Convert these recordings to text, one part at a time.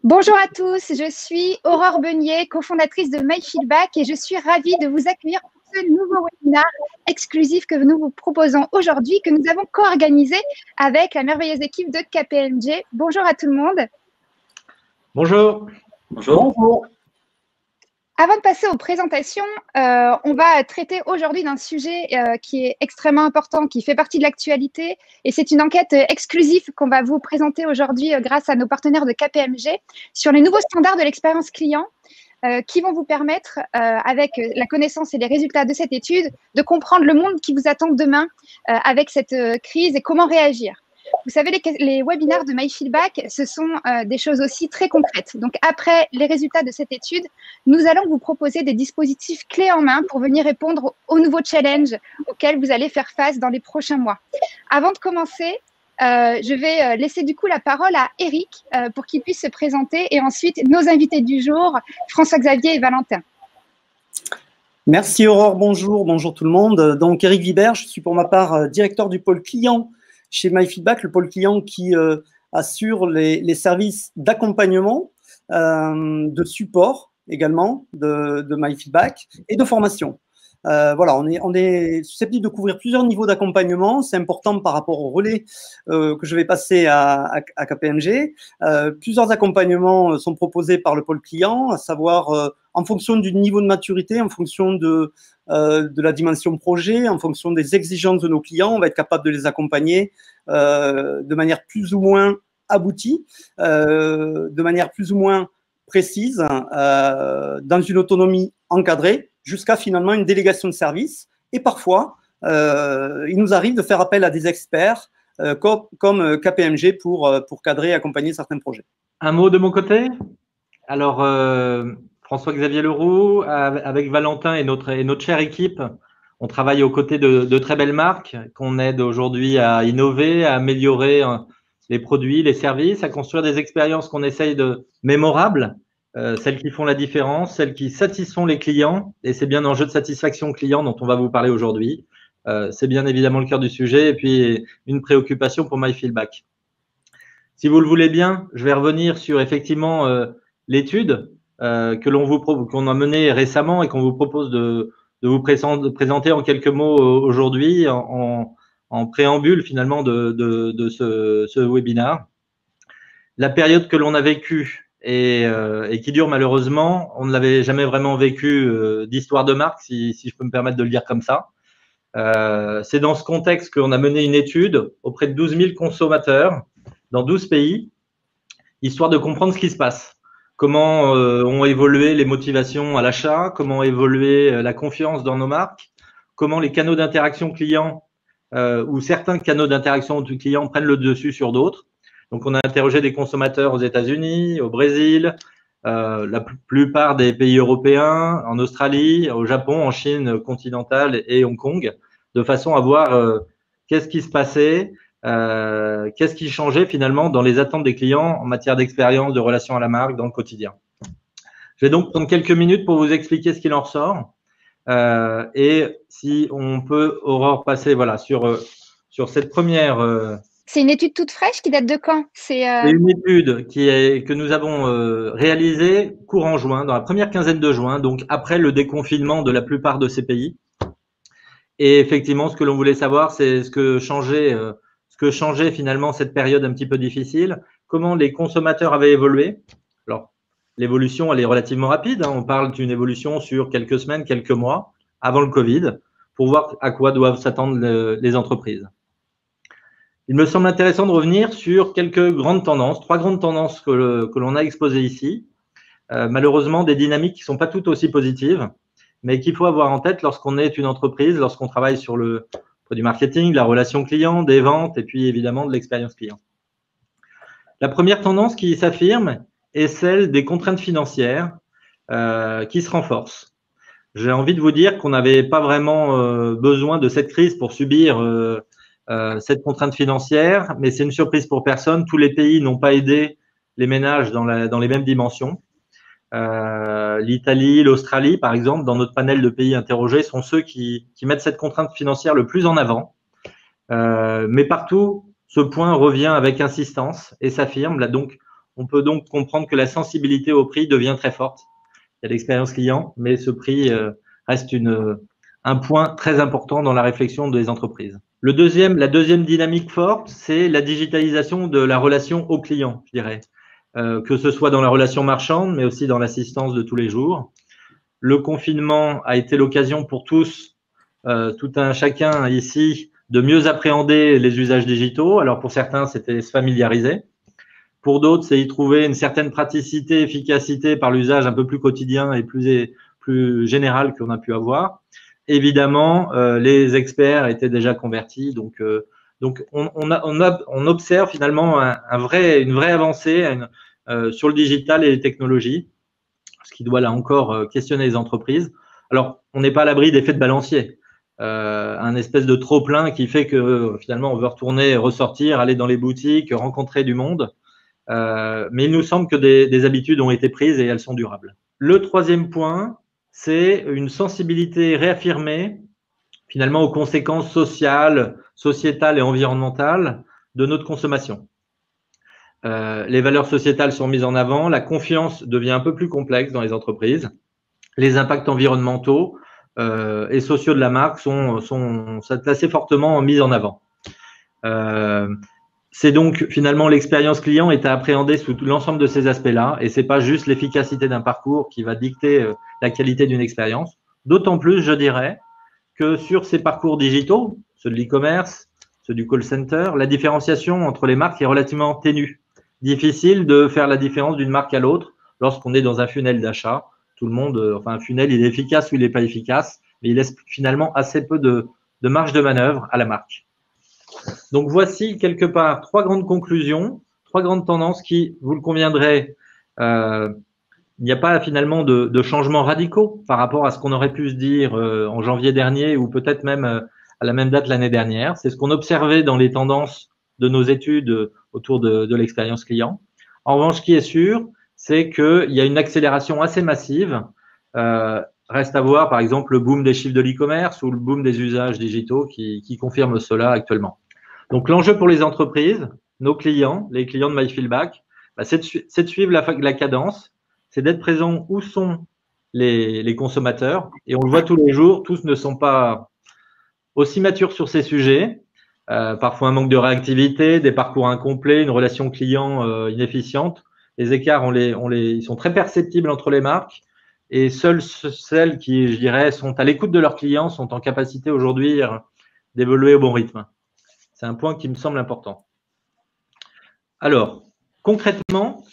Bonjour à tous, je suis Aurore Beunier, cofondatrice de MyFeedback et je suis ravie de vous accueillir pour ce nouveau webinaire exclusif que nous vous proposons aujourd'hui, que nous avons co-organisé avec la merveilleuse équipe de KPMG. Bonjour à tout le monde. Bonjour. Bonjour. Avant de passer aux présentations, on va traiter aujourd'hui d'un sujet qui est extrêmement important, qui fait partie de l'actualité. Et c'est une enquête exclusive qu'on va vous présenter aujourd'hui grâce à nos partenaires de KPMG sur les nouveaux standards de l'expérience client qui vont vous permettre, avec la connaissance et les résultats de cette étude, de comprendre le monde qui vous attend demain avec cette crise et comment réagir. Vous savez, les webinaires de MyFeedback, ce sont des choses aussi très concrètes. Donc, après les résultats de cette étude, nous allons vous proposer des dispositifs clés en main pour venir répondre aux nouveaux challenges auxquels vous allez faire face dans les prochains mois. Avant de commencer, je vais laisser du coup la parole à Eric pour qu'il puisse se présenter et ensuite nos invités du jour, François-Xavier et Valentin. Merci Aurore, bonjour tout le monde. Donc Eric Vibert, je suis pour ma part directeur du pôle client chez MyFeedback, le pôle client qui assure les services d'accompagnement, de support également de MyFeedback et de formation. Voilà, on est susceptible de couvrir plusieurs niveaux d'accompagnement. C'est important par rapport au relais que je vais passer à KPMG. Plusieurs accompagnements sont proposés par le pôle client, à savoir en fonction du niveau de maturité, en fonction de la dimension projet, en fonction des exigences de nos clients, on va être capable de les accompagner de manière plus ou moins aboutie, de manière plus ou moins précise, dans une autonomie encadrée, jusqu'à finalement une délégation de service. Et parfois, il nous arrive de faire appel à des experts comme KPMG pour cadrer et accompagner certains projets. Un mot de mon côté. Alors, François-Xavier Leroux, avec Valentin et notre chère équipe, on travaille aux côtés de très belles marques qu'on aide aujourd'hui à innover, à améliorer les produits, les services, à construire des expériences qu'on essaye de mémorables, celles qui font la différence, celles qui satisfont les clients. Et c'est bien l'enjeu de satisfaction client dont on va vous parler aujourd'hui. C'est bien évidemment le cœur du sujet et puis une préoccupation pour MyFeedback. Si vous le voulez bien, je vais revenir sur effectivement l'étude qu'on a menée récemment et qu'on vous propose de vous présenter en quelques mots aujourd'hui en préambule finalement de ce webinaire. La période que l'on a vécue et qui dure malheureusement, on ne l'avait jamais vraiment vécu d'histoire de marque, si je peux me permettre de le dire comme ça. C'est dans ce contexte qu'on a mené une étude auprès de 12 000 consommateurs dans 12 pays, histoire de comprendre ce qui se passe. Comment ont évolué les motivations à l'achat, comment a évolué la confiance dans nos marques, comment les canaux d'interaction client ou certains canaux d'interaction du client prennent le dessus sur d'autres. Donc, on a interrogé des consommateurs aux États-Unis, au Brésil, la plupart des pays européens, en Australie, au Japon, en Chine continentale et Hong Kong, de façon à voir qu'est-ce qui se passait, qu'est-ce qui changeait finalement dans les attentes des clients en matière d'expérience, de relation à la marque dans le quotidien. Je vais donc prendre quelques minutes pour vous expliquer ce qu'il en ressort. Et si on peut, Aurore, passer voilà, sur cette première… C'est une étude toute fraîche qui date de quand? C'est une étude que nous avons réalisée courant juin, dans la première quinzaine de juin, donc après le déconfinement de la plupart de ces pays. Et effectivement, ce que l'on voulait savoir, c'est ce que changeait finalement cette période un petit peu difficile, comment les consommateurs avaient évolué. Alors, l'évolution, elle est relativement rapide. On parle d'une évolution sur quelques semaines, quelques mois avant le Covid, pour voir à quoi doivent s'attendre les entreprises. Il me semble intéressant de revenir sur quelques grandes tendances, 3 grandes tendances que l'on a exposées ici. Malheureusement, des dynamiques qui ne sont pas toutes aussi positives, mais qu'il faut avoir en tête lorsqu'on est une entreprise, lorsqu'on travaille sur le du marketing, de la relation client, des ventes et puis évidemment de l'expérience client. La première tendance qui s'affirme est celle des contraintes financières qui se renforcent. J'ai envie de vous dire qu'on n'avait pas vraiment besoin de cette crise pour subir cette contrainte financière, mais c'est une surprise pour personne. Tous les pays n'ont pas aidé les ménages dans les mêmes dimensions. L'Italie, l'Australie, par exemple, dans notre panel de pays interrogés, sont ceux qui mettent cette contrainte financière le plus en avant. Mais partout, ce point revient avec insistance et s'affirme. Là, donc, On peut donc comprendre que la sensibilité au prix devient très forte. Il y a l'expérience client, mais ce prix reste un point très important dans la réflexion des entreprises. La deuxième dynamique forte, c'est la digitalisation de la relation au client, je dirais. Que ce soit dans la relation marchande, mais aussi dans l'assistance de tous les jours. Le confinement a été l'occasion pour tous, tout un chacun ici, de mieux appréhender les usages digitaux. Alors pour certains, c'était se familiariser. Pour d'autres, c'est y trouver une certaine praticité, efficacité par l'usage un peu plus quotidien et plus général qu'on a pu avoir. Évidemment, les experts étaient déjà convertis, donc on observe finalement une vraie avancée sur le digital et les technologies, ce qui doit là encore questionner les entreprises. Alors, on n'est pas à l'abri d'effets de balancier. Un espèce de trop-plein qui fait que finalement on veut retourner, ressortir, aller dans les boutiques, rencontrer du monde. Mais il nous semble que des habitudes ont été prises et elles sont durables. Le troisième point, c'est une sensibilité réaffirmée finalement aux conséquences sociales, sociétales et environnementales de notre consommation. Les valeurs sociétales sont mises en avant, la confiance devient un peu plus complexe dans les entreprises, les impacts environnementaux et sociaux de la marque sont assez fortement mis en avant. C'est donc finalement l'expérience client est à appréhender sous l'ensemble de ces aspects-là et c'est pas juste l'efficacité d'un parcours qui va dicter la qualité d'une expérience. D'autant plus, je dirais, que sur ces parcours digitaux, ceux de l'e-commerce, ceux du call center, la différenciation entre les marques est relativement ténue. Difficile de faire la différence d'une marque à l'autre lorsqu'on est dans un funnel d'achat. Tout le monde, enfin un funnel, il est efficace ou il n'est pas efficace, mais il laisse finalement assez peu de marge de manœuvre à la marque. Donc voici quelque part trois grandes conclusions, trois grandes tendances qui, vous le conviendrez, il n'y a pas finalement de changements radicaux par rapport à ce qu'on aurait pu se dire en janvier dernier ou peut-être même à la même date l'année dernière. C'est ce qu'on observait dans les tendances de nos études autour de l'expérience client. En revanche, ce qui est sûr, c'est qu'il y a une accélération assez massive. Reste à voir, par exemple, le boom des chiffres de l'e-commerce ou le boom des usages digitaux qui confirme cela actuellement. Donc, l'enjeu pour les entreprises, nos clients, les clients de MyFeelback, c'est de suivre la cadence, c'est d'être présent où sont les consommateurs. Et on le voit tous les jours, tous ne sont pas aussi matures sur ces sujets. Parfois un manque de réactivité, des parcours incomplets, une relation client inefficiente. Les écarts, ils sont très perceptibles entre les marques et seules celles qui, je dirais, sont à l'écoute de leurs clients sont en capacité aujourd'hui d'évoluer au bon rythme. C'est un point qui me semble important. Alors, concrètement,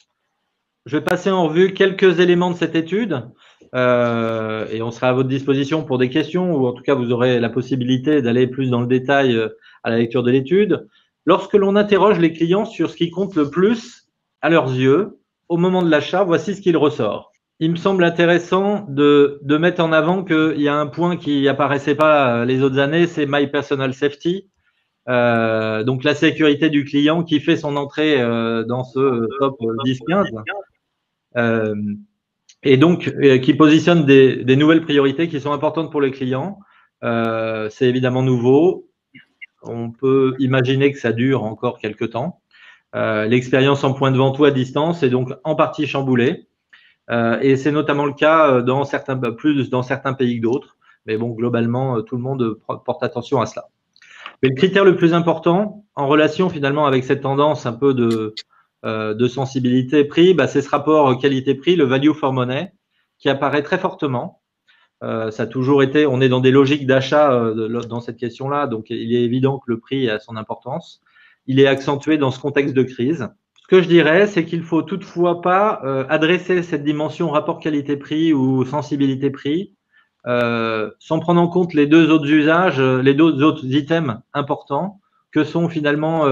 je vais passer en revue quelques éléments de cette étude et on sera à votre disposition pour des questions ou en tout cas, vous aurez la possibilité d'aller plus dans le détail à la lecture de l'étude. Lorsque l'on interroge les clients sur ce qui compte le plus à leurs yeux au moment de l'achat, voici ce qu'il ressort. Il me semble intéressant de mettre en avant qu'il y a un point qui apparaissait pas les autres années, c'est My Personal Safety. Donc la sécurité du client qui fait son entrée dans ce top 10-15 et donc qui positionne des nouvelles priorités qui sont importantes pour les clients. C'est évidemment nouveau. On peut imaginer que ça dure encore quelques temps. L'expérience en point de vente ou à distance est donc en partie chamboulée. Et c'est notamment le cas plus dans certains pays que d'autres. Mais bon, globalement, tout le monde porte attention à cela. Mais le critère le plus important en relation finalement avec cette tendance un peu de sensibilité prix, c'est ce rapport qualité-prix, le value for money, qui apparaît très fortement. Ça a toujours été, on est dans des logiques d'achat dans cette question-là, donc il est évident que le prix a son importance. Il est accentué dans ce contexte de crise. Ce que je dirais, c'est qu'il faut toutefois pas adresser cette dimension rapport qualité-prix ou sensibilité-prix sans prendre en compte les deux autres usages, les deux autres items importants que sont finalement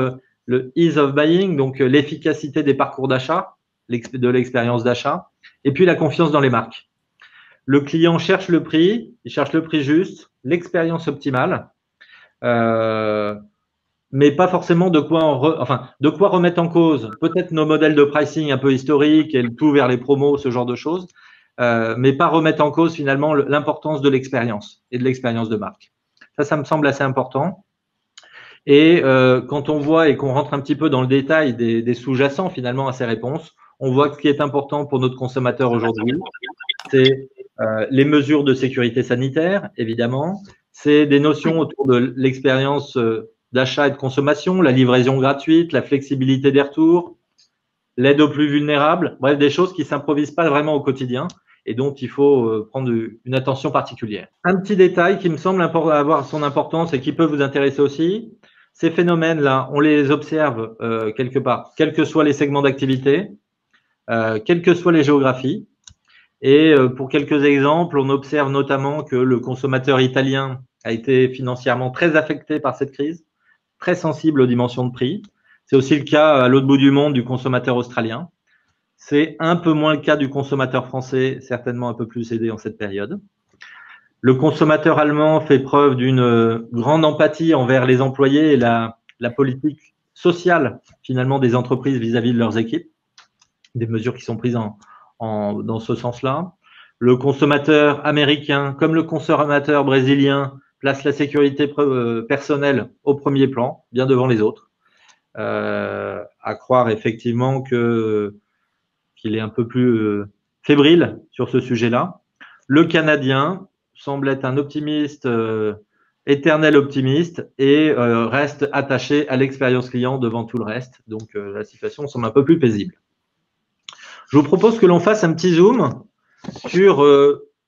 le ease of buying, donc l'efficacité des parcours d'achat, de l'expérience d'achat, et puis la confiance dans les marques. Le client cherche le prix, il cherche le prix juste, l'expérience optimale, mais pas forcément de quoi remettre en cause peut-être nos modèles de pricing un peu historiques et le tout vers les promos, ce genre de choses, mais pas remettre en cause finalement l'importance de l'expérience et de l'expérience de marque. Ça me semble assez important. Et quand on voit et qu'on rentre un petit peu dans le détail des sous-jacents finalement à ces réponses, on voit que ce qui est important pour notre consommateur aujourd'hui, c'est les mesures de sécurité sanitaire, évidemment, c'est des notions autour de l'expérience d'achat et de consommation, la livraison gratuite, la flexibilité des retours, l'aide aux plus vulnérables, bref, des choses qui ne s'improvisent pas vraiment au quotidien et dont il faut prendre une attention particulière. Un petit détail qui me semble avoir son importance et qui peut vous intéresser aussi, ces phénomènes-là, on les observe quelque part, quels que soient les segments d'activité, quelles que soient les géographies. Et pour quelques exemples, on observe notamment que le consommateur italien a été financièrement très affecté par cette crise, très sensible aux dimensions de prix. C'est aussi le cas à l'autre bout du monde du consommateur australien. C'est un peu moins le cas du consommateur français, certainement un peu plus aidé en cette période. Le consommateur allemand fait preuve d'une grande empathie envers les employés et la politique sociale, finalement, des entreprises vis-à-vis de leurs équipes, des mesures qui sont prises dans ce sens-là. Le consommateur américain, comme le consommateur brésilien, place la sécurité personnelle au premier plan, bien devant les autres. À croire effectivement qu'il est un peu plus fébrile sur ce sujet-là. Le Canadien semble être un optimiste, éternel optimiste, et reste attaché à l'expérience client devant tout le reste. Donc la situation semble un peu plus paisible. Je vous propose que l'on fasse un petit zoom sur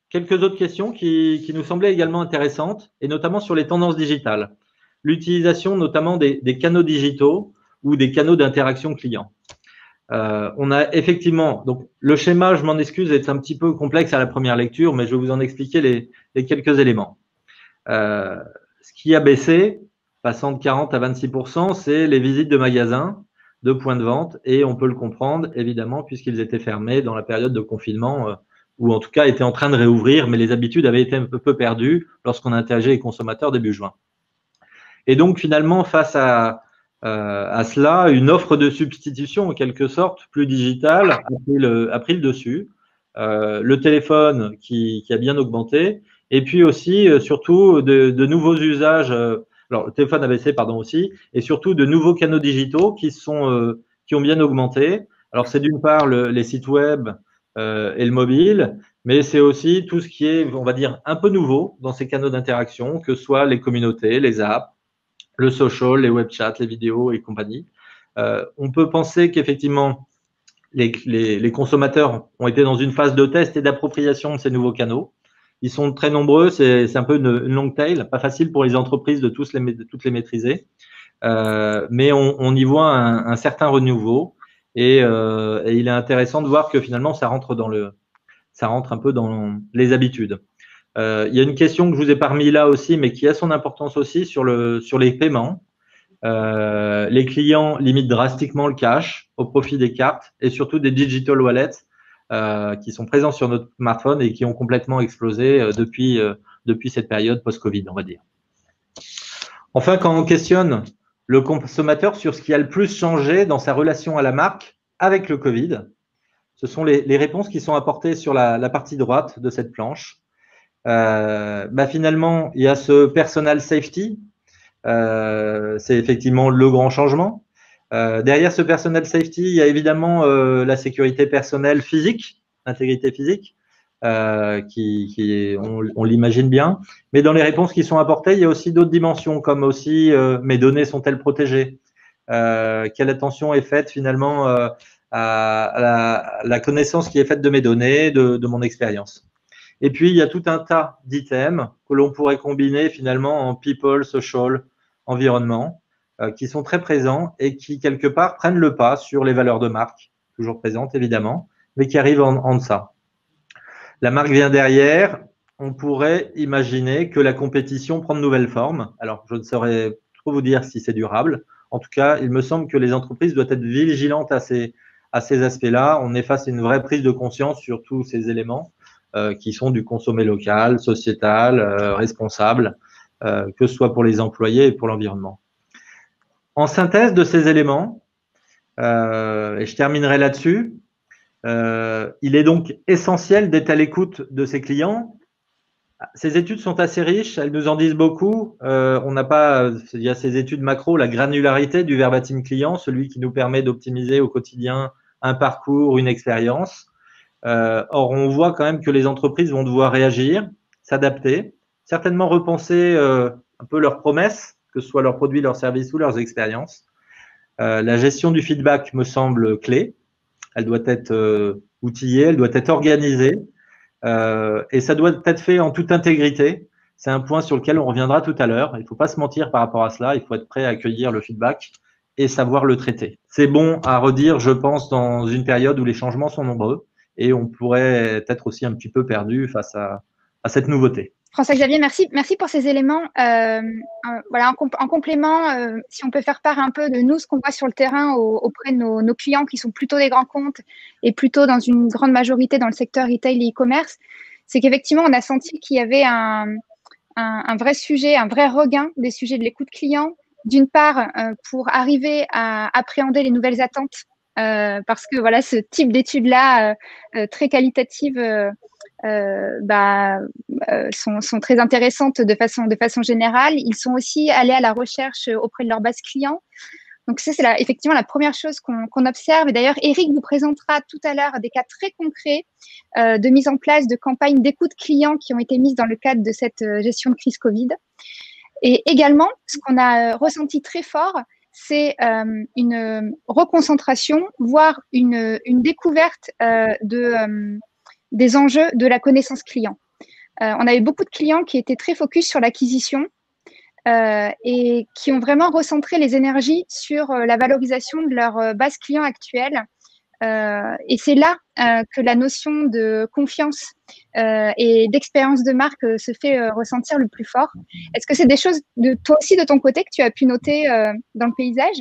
quelques autres questions qui nous semblaient également intéressantes, et notamment sur les tendances digitales. L'utilisation notamment des canaux digitaux ou des canaux d'interaction client. On a effectivement, donc le schéma, je m'en excuse, est un petit peu complexe à la première lecture, mais je vais vous en expliquer les quelques éléments. Ce qui a baissé, passant de 40 à 26%, c'est les visites de magasins, de points de vente, et on peut le comprendre, évidemment, puisqu'ils étaient fermés dans la période de confinement, ou en tout cas étaient en train de réouvrir, mais les habitudes avaient été un peu perdues lorsqu'on interrogeait les consommateurs début juin. Et donc, finalement, face à cela, une offre de substitution, en quelque sorte, plus digitale, a pris le dessus. Le téléphone qui a bien augmenté, et puis aussi, surtout, de nouveaux usages. Alors, le téléphone a baissé, pardon, aussi, et surtout de nouveaux canaux digitaux qui ont bien augmenté. Alors, c'est d'une part les sites web et le mobile, mais c'est aussi tout ce qui est, on va dire, un peu nouveau dans ces canaux d'interaction, que ce soit les communautés, les apps, le social, les web chats, les vidéos et compagnie. On peut penser qu'effectivement, les consommateurs ont été dans une phase de test et d'appropriation de ces nouveaux canaux. Ils sont très nombreux, c'est un peu une long tail, pas facile pour les entreprises de toutes les maîtriser, mais on y voit un certain renouveau et il est intéressant de voir que finalement ça rentre un peu dans les habitudes. Il y a une question que je vous ai pas remis là aussi, mais qui a son importance aussi sur les paiements. Les clients limitent drastiquement le cash au profit des cartes et surtout des digital wallets qui sont présents sur notre smartphone et qui ont complètement explosé depuis cette période post-Covid, on va dire. Enfin, quand on questionne le consommateur sur ce qui a le plus changé dans sa relation à la marque avec le Covid, ce sont les réponses qui sont apportées sur la partie droite de cette planche. Finalement, il y a ce personal safety, c'est effectivement le grand changement. Derrière ce personal safety, il y a évidemment la sécurité personnelle physique, l'intégrité physique, on l'imagine bien. Mais dans les réponses qui sont apportées, il y a aussi d'autres dimensions, comme aussi mes données sont-elles protégées, quelle attention est faite finalement à la connaissance qui est faite de mes données, de mon expérience. Et puis, il y a tout un tas d'items que l'on pourrait combiner finalement en people, social, environnement, qui sont très présents et qui, quelque part, prennent le pas sur les valeurs de marque, toujours présentes évidemment, mais qui arrivent en deçà. La marque vient derrière. On pourrait imaginer que la compétition prend de nouvelles formes. Alors, je ne saurais trop vous dire si c'est durable. En tout cas, il me semble que les entreprises doivent être vigilantes à ces aspects-là. On est face à une vraie prise de conscience sur tous ces éléments qui sont du consommer local, sociétal, responsable, que ce soit pour les employés et pour l'environnement. En synthèse de ces éléments, et je terminerai là-dessus, il est donc essentiel d'être à l'écoute de ses clients. Ces études sont assez riches, elles nous en disent beaucoup. Il y a ces études macro, la granularité du verbatim client, celui qui nous permet d'optimiser au quotidien un parcours, une expérience. Or, on voit quand même que les entreprises vont devoir réagir, s'adapter, certainement repenser un peu leurs promesses, que ce soit leurs produits, leurs services ou leurs expériences. La gestion du feedback me semble clé. Elle doit être outillée, elle doit être organisée et ça doit être fait en toute intégrité. C'est un point sur lequel on reviendra tout à l'heure. Il ne faut pas se mentir par rapport à cela. Il faut être prêt à accueillir le feedback et savoir le traiter. C'est bon à redire, je pense, dans une période où les changements sont nombreux et on pourrait être aussi un petit peu perdu face à cette nouveauté. François-Xavier, merci pour ces éléments. Voilà, en complément, si on peut faire part un peu de nous, ce qu'on voit sur le terrain auprès de nos clients qui sont plutôt des grands comptes et plutôt dans une grande majorité dans le secteur retail et e-commerce, c'est qu'effectivement, on a senti qu'il y avait un vrai sujet, un vrai regain des sujets de l'écoute client, d'une part pour arriver à appréhender les nouvelles attentes, parce que voilà, ce type d'études-là, très qualitatives, sont très intéressantes de façon générale. Ils sont aussi allés à la recherche auprès de leur base client. Donc ça, c'est effectivement la première chose qu'on observe. Et d'ailleurs, Eric vous présentera tout à l'heure des cas très concrets de mise en place de campagnes d'écoute client qui ont été mises dans le cadre de cette gestion de crise Covid. Et également, ce qu'on a ressenti très fort, c'est une reconcentration, voire une découverte des enjeux de la connaissance client. On avait beaucoup de clients qui étaient très focus sur l'acquisition et qui ont vraiment recentré les énergies sur la valorisation de leur base client actuelle. Et c'est là que la notion de confiance et d'expérience de marque se fait ressentir le plus fort. Est-ce que c'est des choses, toi aussi, de ton côté, que tu as pu noter dans le paysage?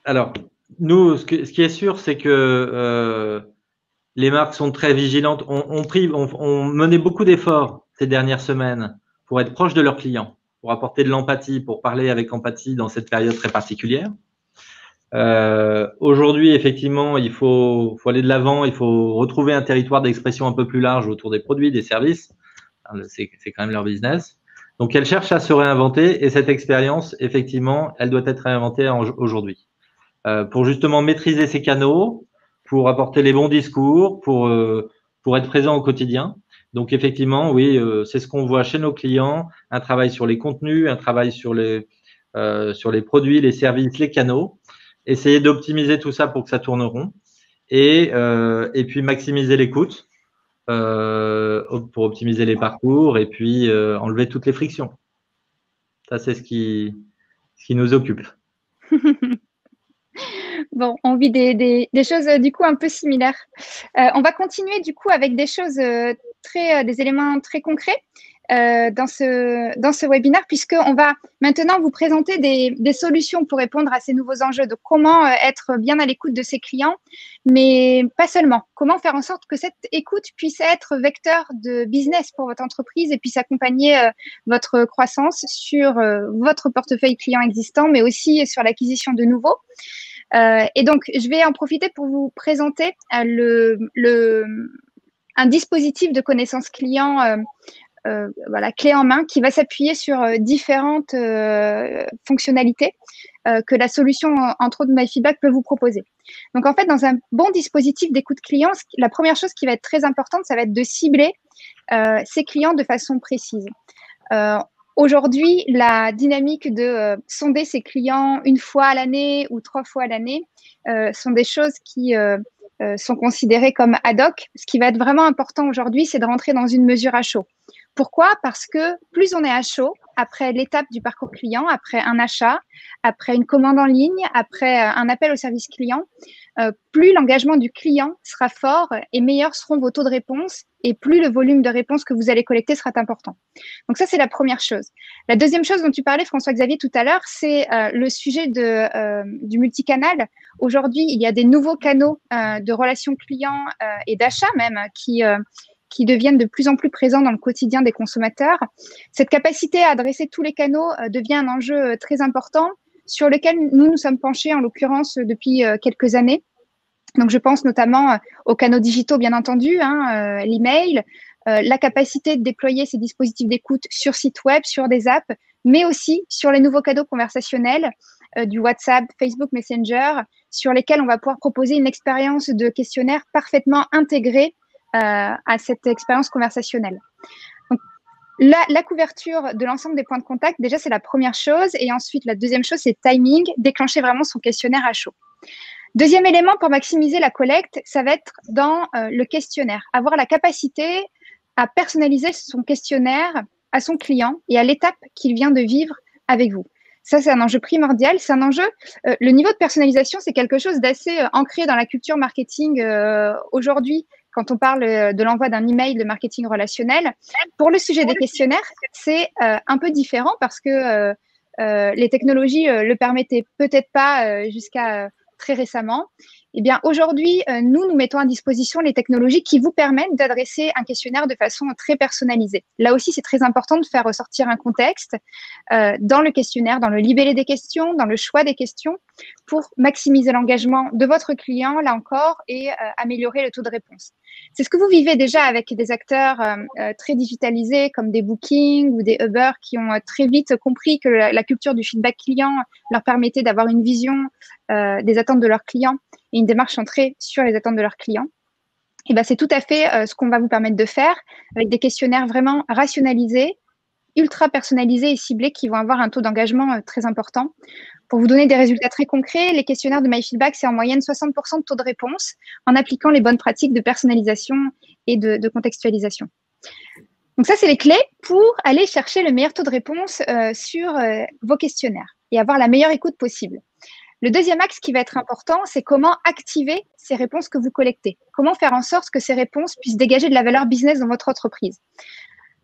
Alors, nous, ce qui est sûr, c'est que les marques sont très vigilantes. On menait beaucoup d'efforts ces dernières semaines pour être proche de leurs clients, pour apporter de l'empathie, pour parler avec empathie dans cette période très particulière. Aujourd'hui, effectivement, il faut aller de l'avant, il faut retrouver un territoire d'expression un peu plus large autour des produits, des services. C'est quand même leur business. Donc, elles cherchent à se réinventer et cette expérience, effectivement, elle doit être réinventée aujourd'hui. Pour justement maîtriser ces canaux, pour apporter les bons discours, pour être présent au quotidien. Donc, effectivement, oui, c'est ce qu'on voit chez nos clients, un travail sur les contenus, un travail sur les produits, les services, les canaux. Essayer d'optimiser tout ça pour que ça tourne rond et puis maximiser l'écoute pour optimiser les parcours et puis enlever toutes les frictions. Ça, c'est ce qui nous occupe. Bon, on vit des choses du coup un peu similaires. On va continuer du coup avec des choses des éléments très concrets dans ce webinaire, puisqu'on va maintenant vous présenter des solutions pour répondre à ces nouveaux enjeux, de comment être bien à l'écoute de ses clients, mais pas seulement. Comment faire en sorte que cette écoute puisse être vecteur de business pour votre entreprise et puisse accompagner votre croissance sur votre portefeuille client existant, mais aussi sur l'acquisition de nouveaux. Et donc, je vais en profiter pour vous présenter un dispositif de connaissance client voilà, clé en main qui va s'appuyer sur différentes fonctionnalités que la solution, entre autres, MyFeedback peut vous proposer. Donc, en fait, dans un bon dispositif d'écoute client, la première chose qui va être très importante, ça va être de cibler ses clients de façon précise. Aujourd'hui, la dynamique de sonder ses clients une fois à l'année ou 3 fois à l'année sont des choses qui sont considérées comme ad hoc. Ce qui va être vraiment important aujourd'hui, c'est de rentrer dans une mesure à chaud. Pourquoi? Parce que plus on est à chaud, après l'étape du parcours client, après un achat, après une commande en ligne, après un appel au service client, plus l'engagement du client sera fort et meilleurs seront vos taux de réponse et plus le volume de réponses que vous allez collecter sera important. Donc ça, c'est la première chose. La deuxième chose dont tu parlais, François-Xavier, tout à l'heure, c'est le sujet du multicanal. Aujourd'hui, il y a des nouveaux canaux de relations clients et d'achat même qui deviennent de plus en plus présents dans le quotidien des consommateurs. Cette capacité à adresser tous les canaux devient un enjeu très important sur lequel nous sommes penchés, en l'occurrence, depuis quelques années. Donc, je pense notamment aux canaux digitaux, bien entendu, l'email, la capacité de déployer ces dispositifs d'écoute sur site web, sur des apps, mais aussi sur les nouveaux canaux conversationnels du WhatsApp, Facebook Messenger, sur lesquels on va pouvoir proposer une expérience de questionnaire parfaitement intégrée à cette expérience conversationnelle. Donc, la couverture de l'ensemble des points de contact, déjà, c'est la première chose. Et ensuite, la deuxième chose, c'est timing, déclencher vraiment son questionnaire à chaud. Deuxième élément pour maximiser la collecte, ça va être dans le questionnaire. Avoir la capacité à personnaliser son questionnaire à son client et à l'étape qu'il vient de vivre avec vous. Ça, c'est un enjeu primordial. C'est un enjeu, le niveau de personnalisation, c'est quelque chose d'assez ancré dans la culture marketing aujourd'hui, quand on parle de l'envoi d'un email de marketing relationnel. Pour le sujet des questionnaires, c'est un peu différent parce que les technologies le permettaient peut-être pas jusqu'à très récemment. Eh bien, aujourd'hui, nous mettons à disposition les technologies qui vous permettent d'adresser un questionnaire de façon très personnalisée. Là aussi, c'est très important de faire ressortir un contexte dans le questionnaire, dans le libellé des questions, dans le choix des questions, pour maximiser l'engagement de votre client, là encore, et améliorer le taux de réponse. C'est ce que vous vivez déjà avec des acteurs très digitalisés comme des Booking ou des Uber qui ont très vite compris que la culture du feedback client leur permettait d'avoir une vision des attentes de leurs clients et une démarche centrée sur les attentes de leurs clients. Et ben, c'est tout à fait ce qu'on va vous permettre de faire avec des questionnaires vraiment rationalisés, ultra personnalisés et ciblés qui vont avoir un taux d'engagement très important. Pour vous donner des résultats très concrets, les questionnaires de MyFeedback, c'est en moyenne 60% de taux de réponse en appliquant les bonnes pratiques de personnalisation et de contextualisation. Donc ça, c'est les clés pour aller chercher le meilleur taux de réponse sur vos questionnaires et avoir la meilleure écoute possible. Le deuxième axe qui va être important, c'est comment activer ces réponses que vous collectez. Comment faire en sorte que ces réponses puissent dégager de la valeur business dans votre entreprise.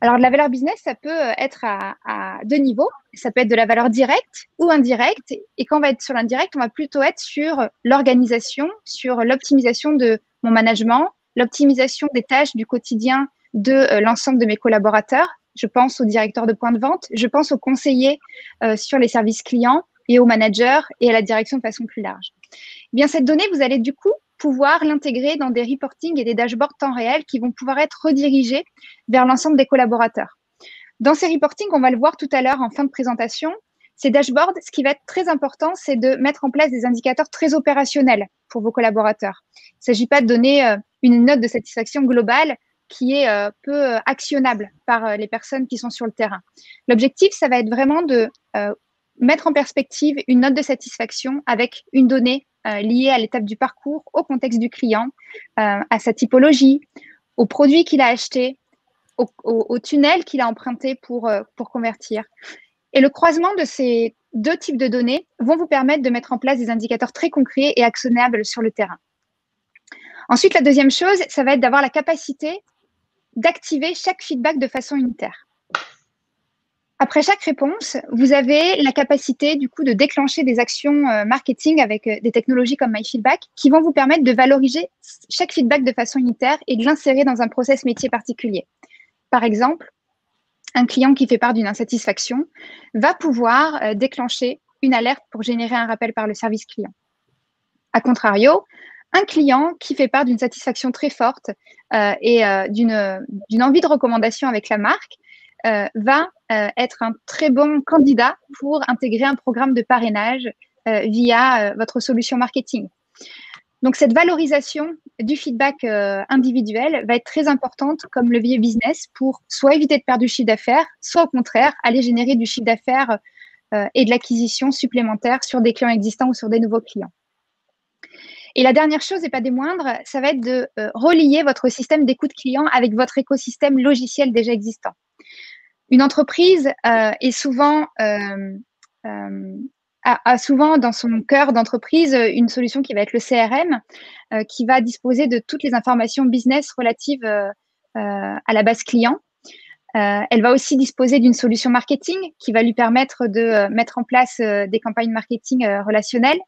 Alors, de la valeur business, ça peut être à deux niveaux. Ça peut être de la valeur directe ou indirecte. Et quand on va être sur l'indirect, on va plutôt être sur l'organisation, sur l'optimisation de mon management, l'optimisation des tâches du quotidien de l'ensemble de mes collaborateurs. Je pense aux directeurs de points de vente, je pense aux conseillers sur les services clients et aux managers et à la direction de façon plus large. Eh bien, cette donnée, vous allez du coup pouvoir l'intégrer dans des reportings et des dashboards temps réel qui vont pouvoir être redirigés vers l'ensemble des collaborateurs. Dans ces reportings, on va le voir tout à l'heure en fin de présentation, ces dashboards, ce qui va être très important, c'est de mettre en place des indicateurs très opérationnels pour vos collaborateurs. Il ne s'agit pas de donner une note de satisfaction globale qui est peu actionnable par les personnes qui sont sur le terrain. L'objectif, ça va être vraiment de mettre en perspective une note de satisfaction avec une donnée liée à l'étape du parcours, au contexte du client, à sa typologie, au produit qu'il a acheté, au tunnel qu'il a emprunté pour convertir. Et le croisement de ces deux types de données vont vous permettre de mettre en place des indicateurs très concrets et actionnables sur le terrain. Ensuite, la deuxième chose, ça va être d'avoir la capacité d'activer chaque feedback de façon unitaire. Après chaque réponse, vous avez la capacité du coup de déclencher des actions marketing avec des technologies comme MyFeedback qui vont vous permettre de valoriser chaque feedback de façon unitaire et de l'insérer dans un process métier particulier. Par exemple, un client qui fait part d'une insatisfaction va pouvoir déclencher une alerte pour générer un rappel par le service client. A contrario, un client qui fait part d'une satisfaction très forte et d'une envie de recommandation avec la marque va être un très bon candidat pour intégrer un programme de parrainage via votre solution marketing. Donc, cette valorisation du feedback individuel va être très importante comme levier business pour soit éviter de perdre du chiffre d'affaires, soit au contraire, aller générer du chiffre d'affaires et de l'acquisition supplémentaire sur des clients existants ou sur des nouveaux clients. Et la dernière chose, et pas des moindres, ça va être de relier votre système d'écoute client avec votre écosystème logiciel déjà existant. Une entreprise est souvent a souvent dans son cœur d'entreprise une solution qui va être le CRM, qui va disposer de toutes les informations business relatives à la base client. Elle va aussi disposer d'une solution marketing qui va lui permettre de mettre en place des campagnes marketing relationnelles.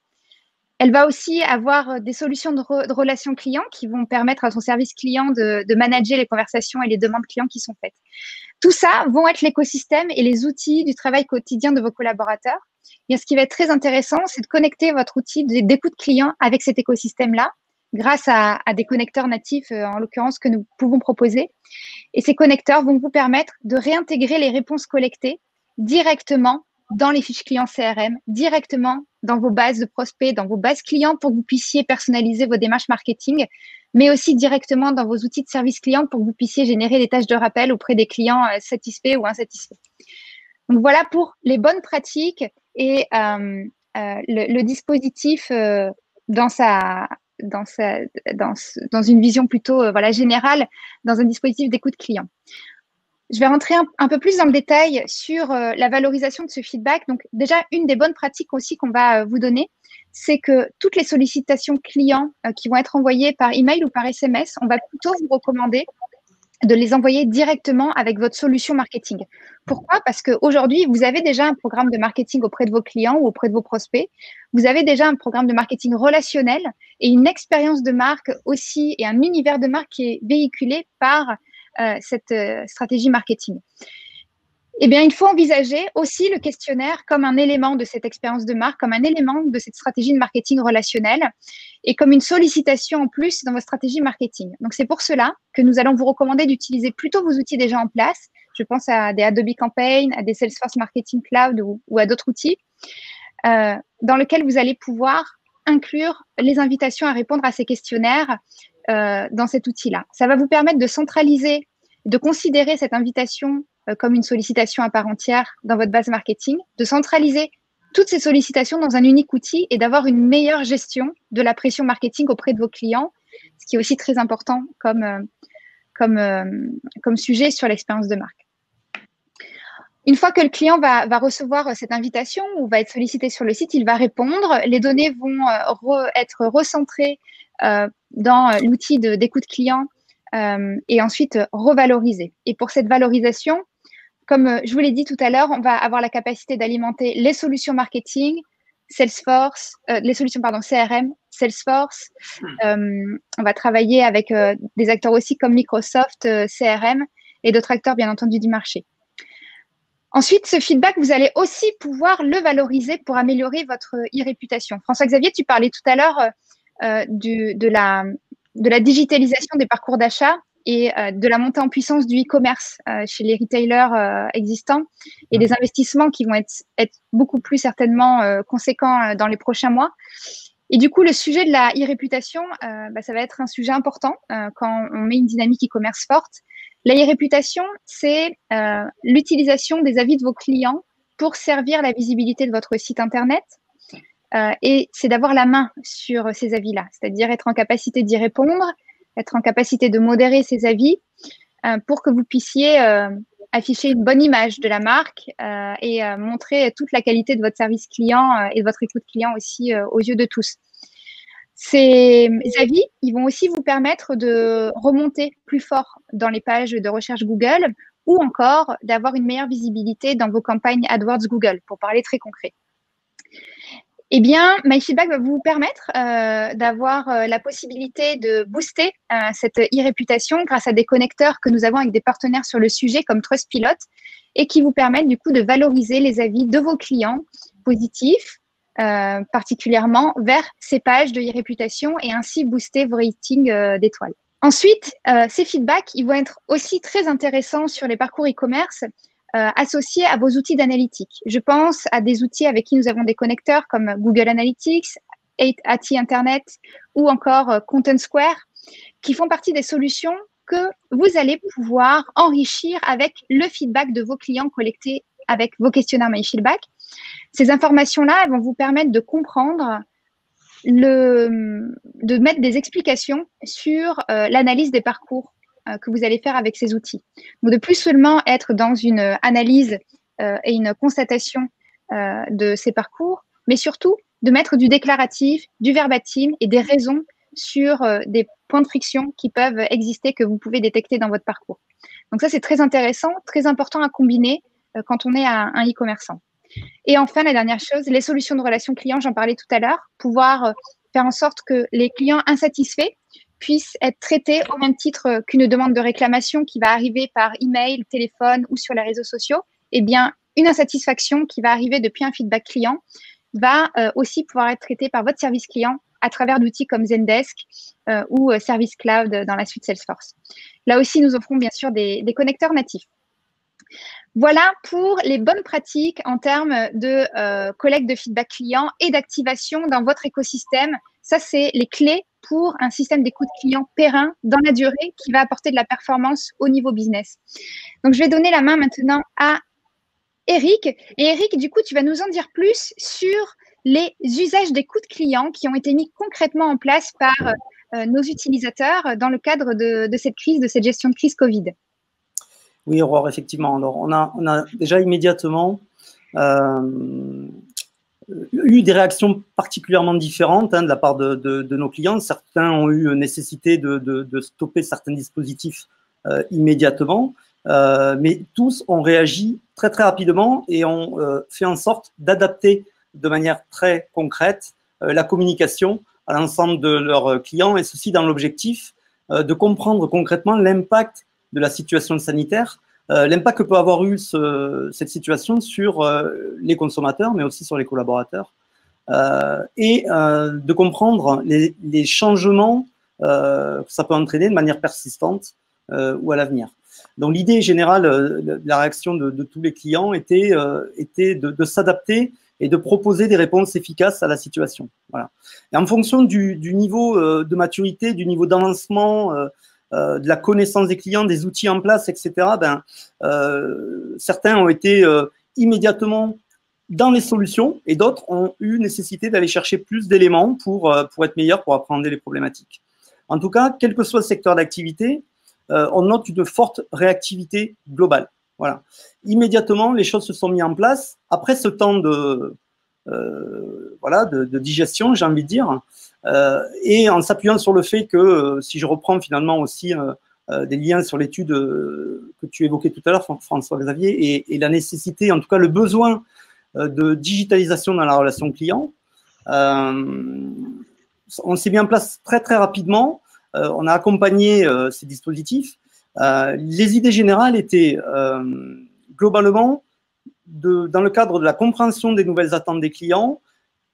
Elle va aussi avoir des solutions de relations clients qui vont permettre à son service client de manager les conversations et les demandes clients qui sont faites. Tout ça vont être l'écosystème et les outils du travail quotidien de vos collaborateurs. Et ce qui va être très intéressant, c'est de connecter votre outil d'écoute client avec cet écosystème-là, grâce à des connecteurs natifs, en l'occurrence, que nous pouvons proposer. Et ces connecteurs vont vous permettre de réintégrer les réponses collectées directement dans les fiches clients CRM, directement dans vos bases de prospects, dans vos bases clients pour que vous puissiez personnaliser vos démarches marketing, mais aussi directement dans vos outils de service client pour que vous puissiez générer des tâches de rappel auprès des clients satisfaits ou insatisfaits. Donc, voilà pour les bonnes pratiques et le dispositif dans une vision plutôt générale, dans un dispositif d'écoute client. Je vais rentrer un peu plus dans le détail sur la valorisation de ce feedback. Donc, déjà, une des bonnes pratiques aussi qu'on va vous donner, c'est que toutes les sollicitations clients qui vont être envoyées par email ou par SMS, on va plutôt vous recommander de les envoyer directement avec votre solution marketing. Pourquoi? Parce qu'aujourd'hui, vous avez déjà un programme de marketing auprès de vos clients ou auprès de vos prospects. Vous avez déjà un programme de marketing relationnel et une expérience de marque aussi et un univers de marque qui est véhiculé par cette stratégie marketing. Eh bien, il faut envisager aussi le questionnaire comme un élément de cette expérience de marque, comme un élément de cette stratégie de marketing relationnel et comme une sollicitation en plus dans votre stratégie marketing. Donc, c'est pour cela que nous allons vous recommander d'utiliser plutôt vos outils déjà en place. Je pense à des Adobe Campaign, à des Salesforce Marketing Cloud ou à d'autres outils dans lesquels vous allez pouvoir inclure les invitations à répondre à ces questionnaires dans cet outil-là. Ça va vous permettre de centraliser, de considérer cette invitation comme une sollicitation à part entière dans votre base marketing, de centraliser toutes ces sollicitations dans un unique outil et d'avoir une meilleure gestion de la pression marketing auprès de vos clients, ce qui est aussi très important comme sujet sur l'expérience de marque. Une fois que le client va recevoir cette invitation ou va être sollicité sur le site, il va répondre. Les données vont être recentrées dans l'outil d'écoute client et ensuite revalorisées. Et pour cette valorisation, comme je vous l'ai dit tout à l'heure, on va avoir la capacité d'alimenter les solutions marketing, Salesforce, les solutions CRM, Salesforce. On va travailler avec des acteurs aussi comme Microsoft, CRM et d'autres acteurs bien entendu du marché. Ensuite, ce feedback, vous allez aussi pouvoir le valoriser pour améliorer votre e-réputation. François-Xavier, tu parlais tout à l'heure de la digitalisation des parcours d'achat et de la montée en puissance du e-commerce chez les retailers existants et des investissements qui vont être beaucoup plus certainement conséquents dans les prochains mois. Et du coup, le sujet de la e-réputation, ça va être un sujet important quand on met une dynamique e-commerce forte. La e-réputation, c'est l'utilisation des avis de vos clients pour servir la visibilité de votre site Internet. Et c'est d'avoir la main sur ces avis-là, c'est-à-dire être en capacité d'y répondre, être en capacité de modérer ces avis pour que vous puissiez afficher une bonne image de la marque et montrer toute la qualité de votre service client et de votre écoute client aussi aux yeux de tous. Ces avis, ils vont aussi vous permettre de remonter plus fort dans les pages de recherche Google ou encore d'avoir une meilleure visibilité dans vos campagnes AdWords Google, pour parler très concret. Eh bien, MyFeedback va vous permettre d'avoir la possibilité de booster cette e-réputation grâce à des connecteurs que nous avons avec des partenaires sur le sujet comme Trustpilot et qui vous permettent du coup de valoriser les avis de vos clients positifs, particulièrement vers ces pages de e-réputation et ainsi booster vos ratings d'étoiles. Ensuite, ces feedbacks, ils vont être aussi très intéressants sur les parcours e-commerce associés à vos outils d'analytique. Je pense à des outils avec qui nous avons des connecteurs comme Google Analytics, AT Internet ou encore Content Square, qui font partie des solutions que vous allez pouvoir enrichir avec le feedback de vos clients collectés avec vos questionnaires MyFeedback. Ces informations-là, elles vont vous permettre de comprendre, de mettre des explications sur l'analyse des parcours que vous allez faire avec ces outils. Donc, de plus seulement être dans une analyse et une constatation de ces parcours, mais surtout de mettre du déclaratif, du verbatim et des raisons sur des points de friction qui peuvent exister, que vous pouvez détecter dans votre parcours. Donc ça, c'est très intéressant, très important à combiner quand on est un e-commerçant. Et enfin, la dernière chose, les solutions de relations clients, j'en parlais tout à l'heure, pouvoir faire en sorte que les clients insatisfaits puissent être traités au même titre qu'une demande de réclamation qui va arriver par email, téléphone ou sur les réseaux sociaux. Eh bien, une insatisfaction qui va arriver depuis un feedback client va aussi pouvoir être traitée par votre service client à travers d'outils comme Zendesk ou Service Cloud dans la suite Salesforce. Là aussi, nous offrons bien sûr des connecteurs natifs. Voilà pour les bonnes pratiques en termes de collecte de feedback client et d'activation dans votre écosystème. Ça, c'est les clés pour un système d'écoute client périn dans la durée qui va apporter de la performance au niveau business. Donc, je vais donner la main maintenant à Eric. Et Eric, du coup, tu vas nous en dire plus sur les usages d'écoute client qui ont été mis concrètement en place par nos utilisateurs dans le cadre de cette crise, de cette gestion de crise Covid. Oui, Aurore, effectivement. Alors, on a déjà immédiatement eu des réactions particulièrement différentes de la part de nos clients. Certains ont eu nécessité de stopper certains dispositifs immédiatement, mais tous ont réagi très, très rapidement et ont fait en sorte d'adapter de manière très concrète la communication à l'ensemble de leurs clients, et ceci dans l'objectif de comprendre concrètement l'impact de la situation sanitaire, l'impact que peut avoir eu cette situation sur les consommateurs, mais aussi sur les collaborateurs, et de comprendre les changements que ça peut entraîner de manière persistante ou à l'avenir. Donc l'idée générale de la réaction de tous les clients était de s'adapter et de proposer des réponses efficaces à la situation. Voilà. Et en fonction du niveau de maturité, du niveau d'avancement, de la connaissance des clients, des outils en place, etc., certains ont été immédiatement dans les solutions et d'autres ont eu nécessité d'aller chercher plus d'éléments pour être meilleurs, pour appréhender les problématiques. En tout cas, quel que soit le secteur d'activité, on note une forte réactivité globale. Voilà. Immédiatement, les choses se sont mises en place. Après ce temps de digestion, j'ai envie de dire, et en s'appuyant sur le fait que, si je reprends finalement aussi des liens sur l'étude que tu évoquais tout à l'heure, François-Xavier, et la nécessité, en tout cas le besoin de digitalisation dans la relation client, on s'est mis en place très très rapidement. On a accompagné ces dispositifs. Les idées générales étaient globalement, dans le cadre de la compréhension des nouvelles attentes des clients,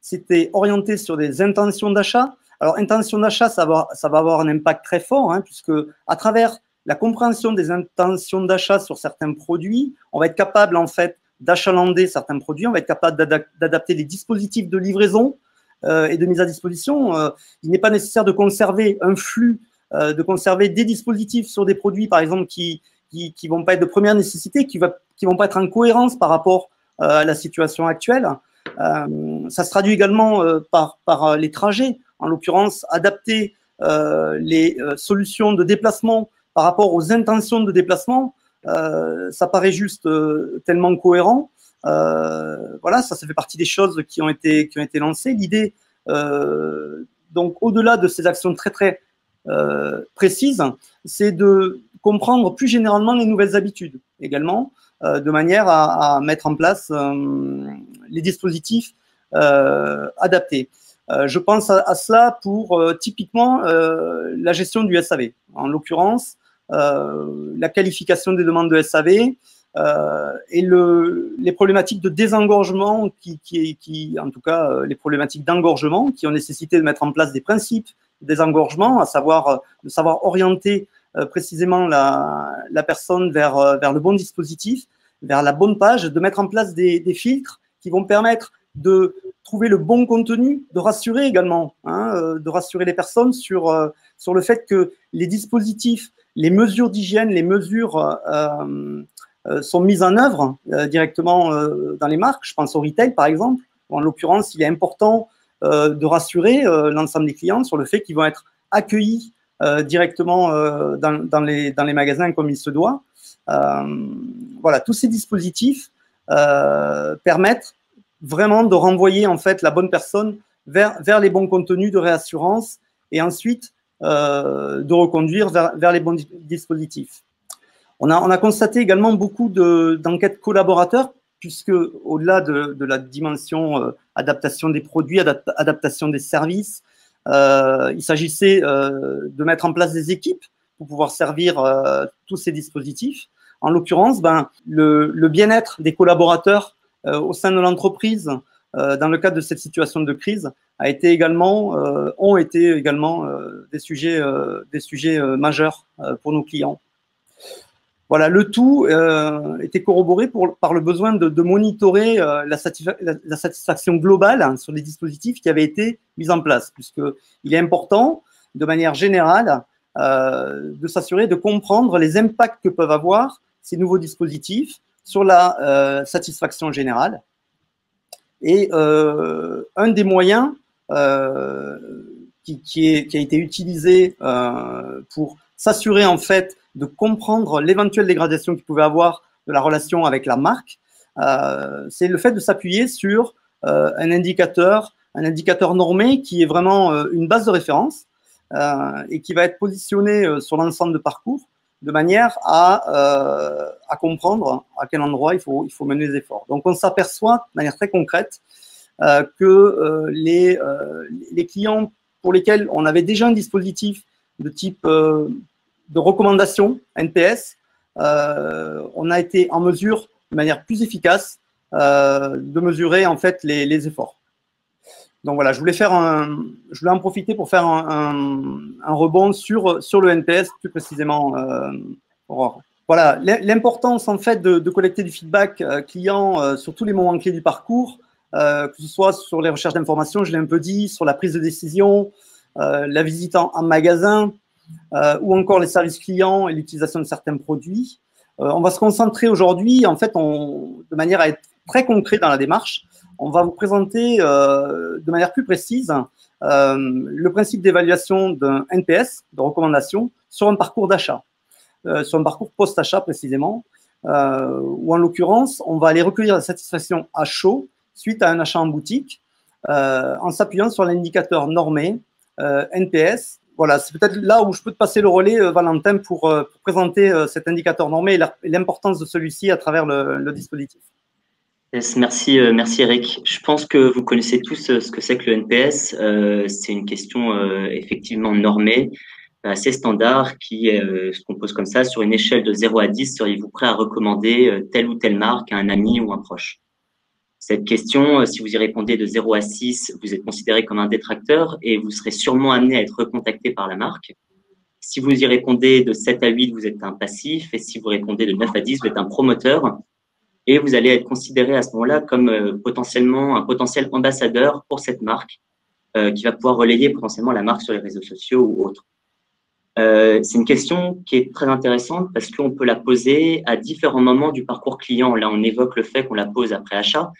c'était orienté sur des intentions d'achat. Alors, intention d'achat, ça va avoir un impact très fort, puisque à travers la compréhension des intentions d'achat sur certains produits, on va être capable, en fait, d'achalander certains produits, on va être capable d'adapter les dispositifs de livraison et de mise à disposition. Il n'est pas nécessaire de conserver un flux, de conserver des dispositifs sur des produits, par exemple, qui vont pas être de première nécessité, qui vont pas être en cohérence par rapport à la situation actuelle. Ça se traduit également par les trajets, en l'occurrence, adapter les solutions de déplacement par rapport aux intentions de déplacement. Ça paraît juste tellement cohérent. Voilà, ça fait partie des choses qui ont été lancées. L'idée, donc, au-delà de ces actions très, très précises, c'est de comprendre plus généralement les nouvelles habitudes également, de manière à mettre en place les dispositifs adaptés. Je pense à cela pour typiquement la gestion du SAV. En l'occurrence, la qualification des demandes de SAV et les problématiques de désengorgement, en tout cas les problématiques d'engorgement qui ont nécessité de mettre en place des principes de désengorgement, à savoir de savoir orienter précisément la personne vers le bon dispositif, vers la bonne page, de mettre en place des filtres qui vont permettre de trouver le bon contenu, de rassurer également, de rassurer les personnes sur le fait que les dispositifs, les mesures d'hygiène, les mesures sont mises en œuvre directement dans les marques. Je pense au retail, par exemple. En l'occurrence, il est important de rassurer l'ensemble des clients sur le fait qu'ils vont être accueillis directement dans les magasins comme il se doit. Voilà, tous ces dispositifs permettent vraiment de renvoyer en fait la bonne personne vers les bons contenus de réassurance et ensuite de reconduire vers les bons dispositifs. On a constaté également beaucoup d'enquêtes collaborateurs, puisque au-delà de la dimension adaptation des produits, adaptation des services, il s'agissait de mettre en place des équipes pour pouvoir servir tous ces dispositifs. En l'occurrence, le bien-être des collaborateurs au sein de l'entreprise, dans le cadre de cette situation de crise, ont été également des sujets majeurs pour nos clients. Voilà, le tout était corroboré par le besoin de monitorer la satisfaction globale, hein, sur les dispositifs qui avaient été mis en place, puisqu'il est important, de manière générale, de s'assurer de comprendre les impacts que peuvent avoir ces nouveaux dispositifs sur la satisfaction générale. Et un des moyens qui a été utilisé pour s'assurer en fait de comprendre l'éventuelle dégradation qu'il pouvait avoir de la relation avec la marque, c'est le fait de s'appuyer sur un indicateur normé qui est vraiment une base de référence et qui va être positionné sur l'ensemble de parcours de manière à comprendre à quel endroit il faut mener les efforts. Donc, on s'aperçoit de manière très concrète que les clients pour lesquels on avait déjà un dispositif de type de recommandation NPS, on a été en mesure, de manière plus efficace, de mesurer en fait les efforts. Donc voilà, je voulais en profiter pour faire un rebond sur le NPS, plus précisément, Aurore. Voilà, l'importance en fait de collecter du feedback client sur tous les moments clés du parcours, que ce soit sur les recherches d'informations, je l'ai un peu dit, sur la prise de décision, la visite en magasin, ou encore les services clients et l'utilisation de certains produits. On va se concentrer aujourd'hui, en fait, de manière à être très concret dans la démarche, on va vous présenter de manière plus précise le principe d'évaluation d'un NPS, de recommandation, sur un parcours d'achat, sur un parcours post-achat précisément, où en l'occurrence, on va aller recueillir la satisfaction à chaud suite à un achat en boutique, en s'appuyant sur l'indicateur normé NPS. Voilà, c'est peut-être là où je peux te passer le relais, Valentin, pour présenter cet indicateur normé et l'importance de celui-ci à travers le dispositif. Yes, merci Eric. Je pense que vous connaissez tous ce que c'est que le NPS. C'est une question effectivement normée, assez standard, qui se compose comme ça. Sur une échelle de 0 à 10, seriez-vous prêt à recommander telle ou telle marque à un ami ou un proche? Cette question, si vous y répondez de 0 à 6, vous êtes considéré comme un détracteur et vous serez sûrement amené à être recontacté par la marque. Si vous y répondez de 7 à 8, vous êtes un passif. Et si vous répondez de 9 à 10, vous êtes un promoteur. Et vous allez être considéré à ce moment-là comme potentiellement un potentiel ambassadeur pour cette marque qui va pouvoir relayer potentiellement la marque sur les réseaux sociaux ou autres. C'est une question qui est très intéressante parce qu'on peut la poser à différents moments du parcours client. Là, on évoque le fait qu'on la pose après achat,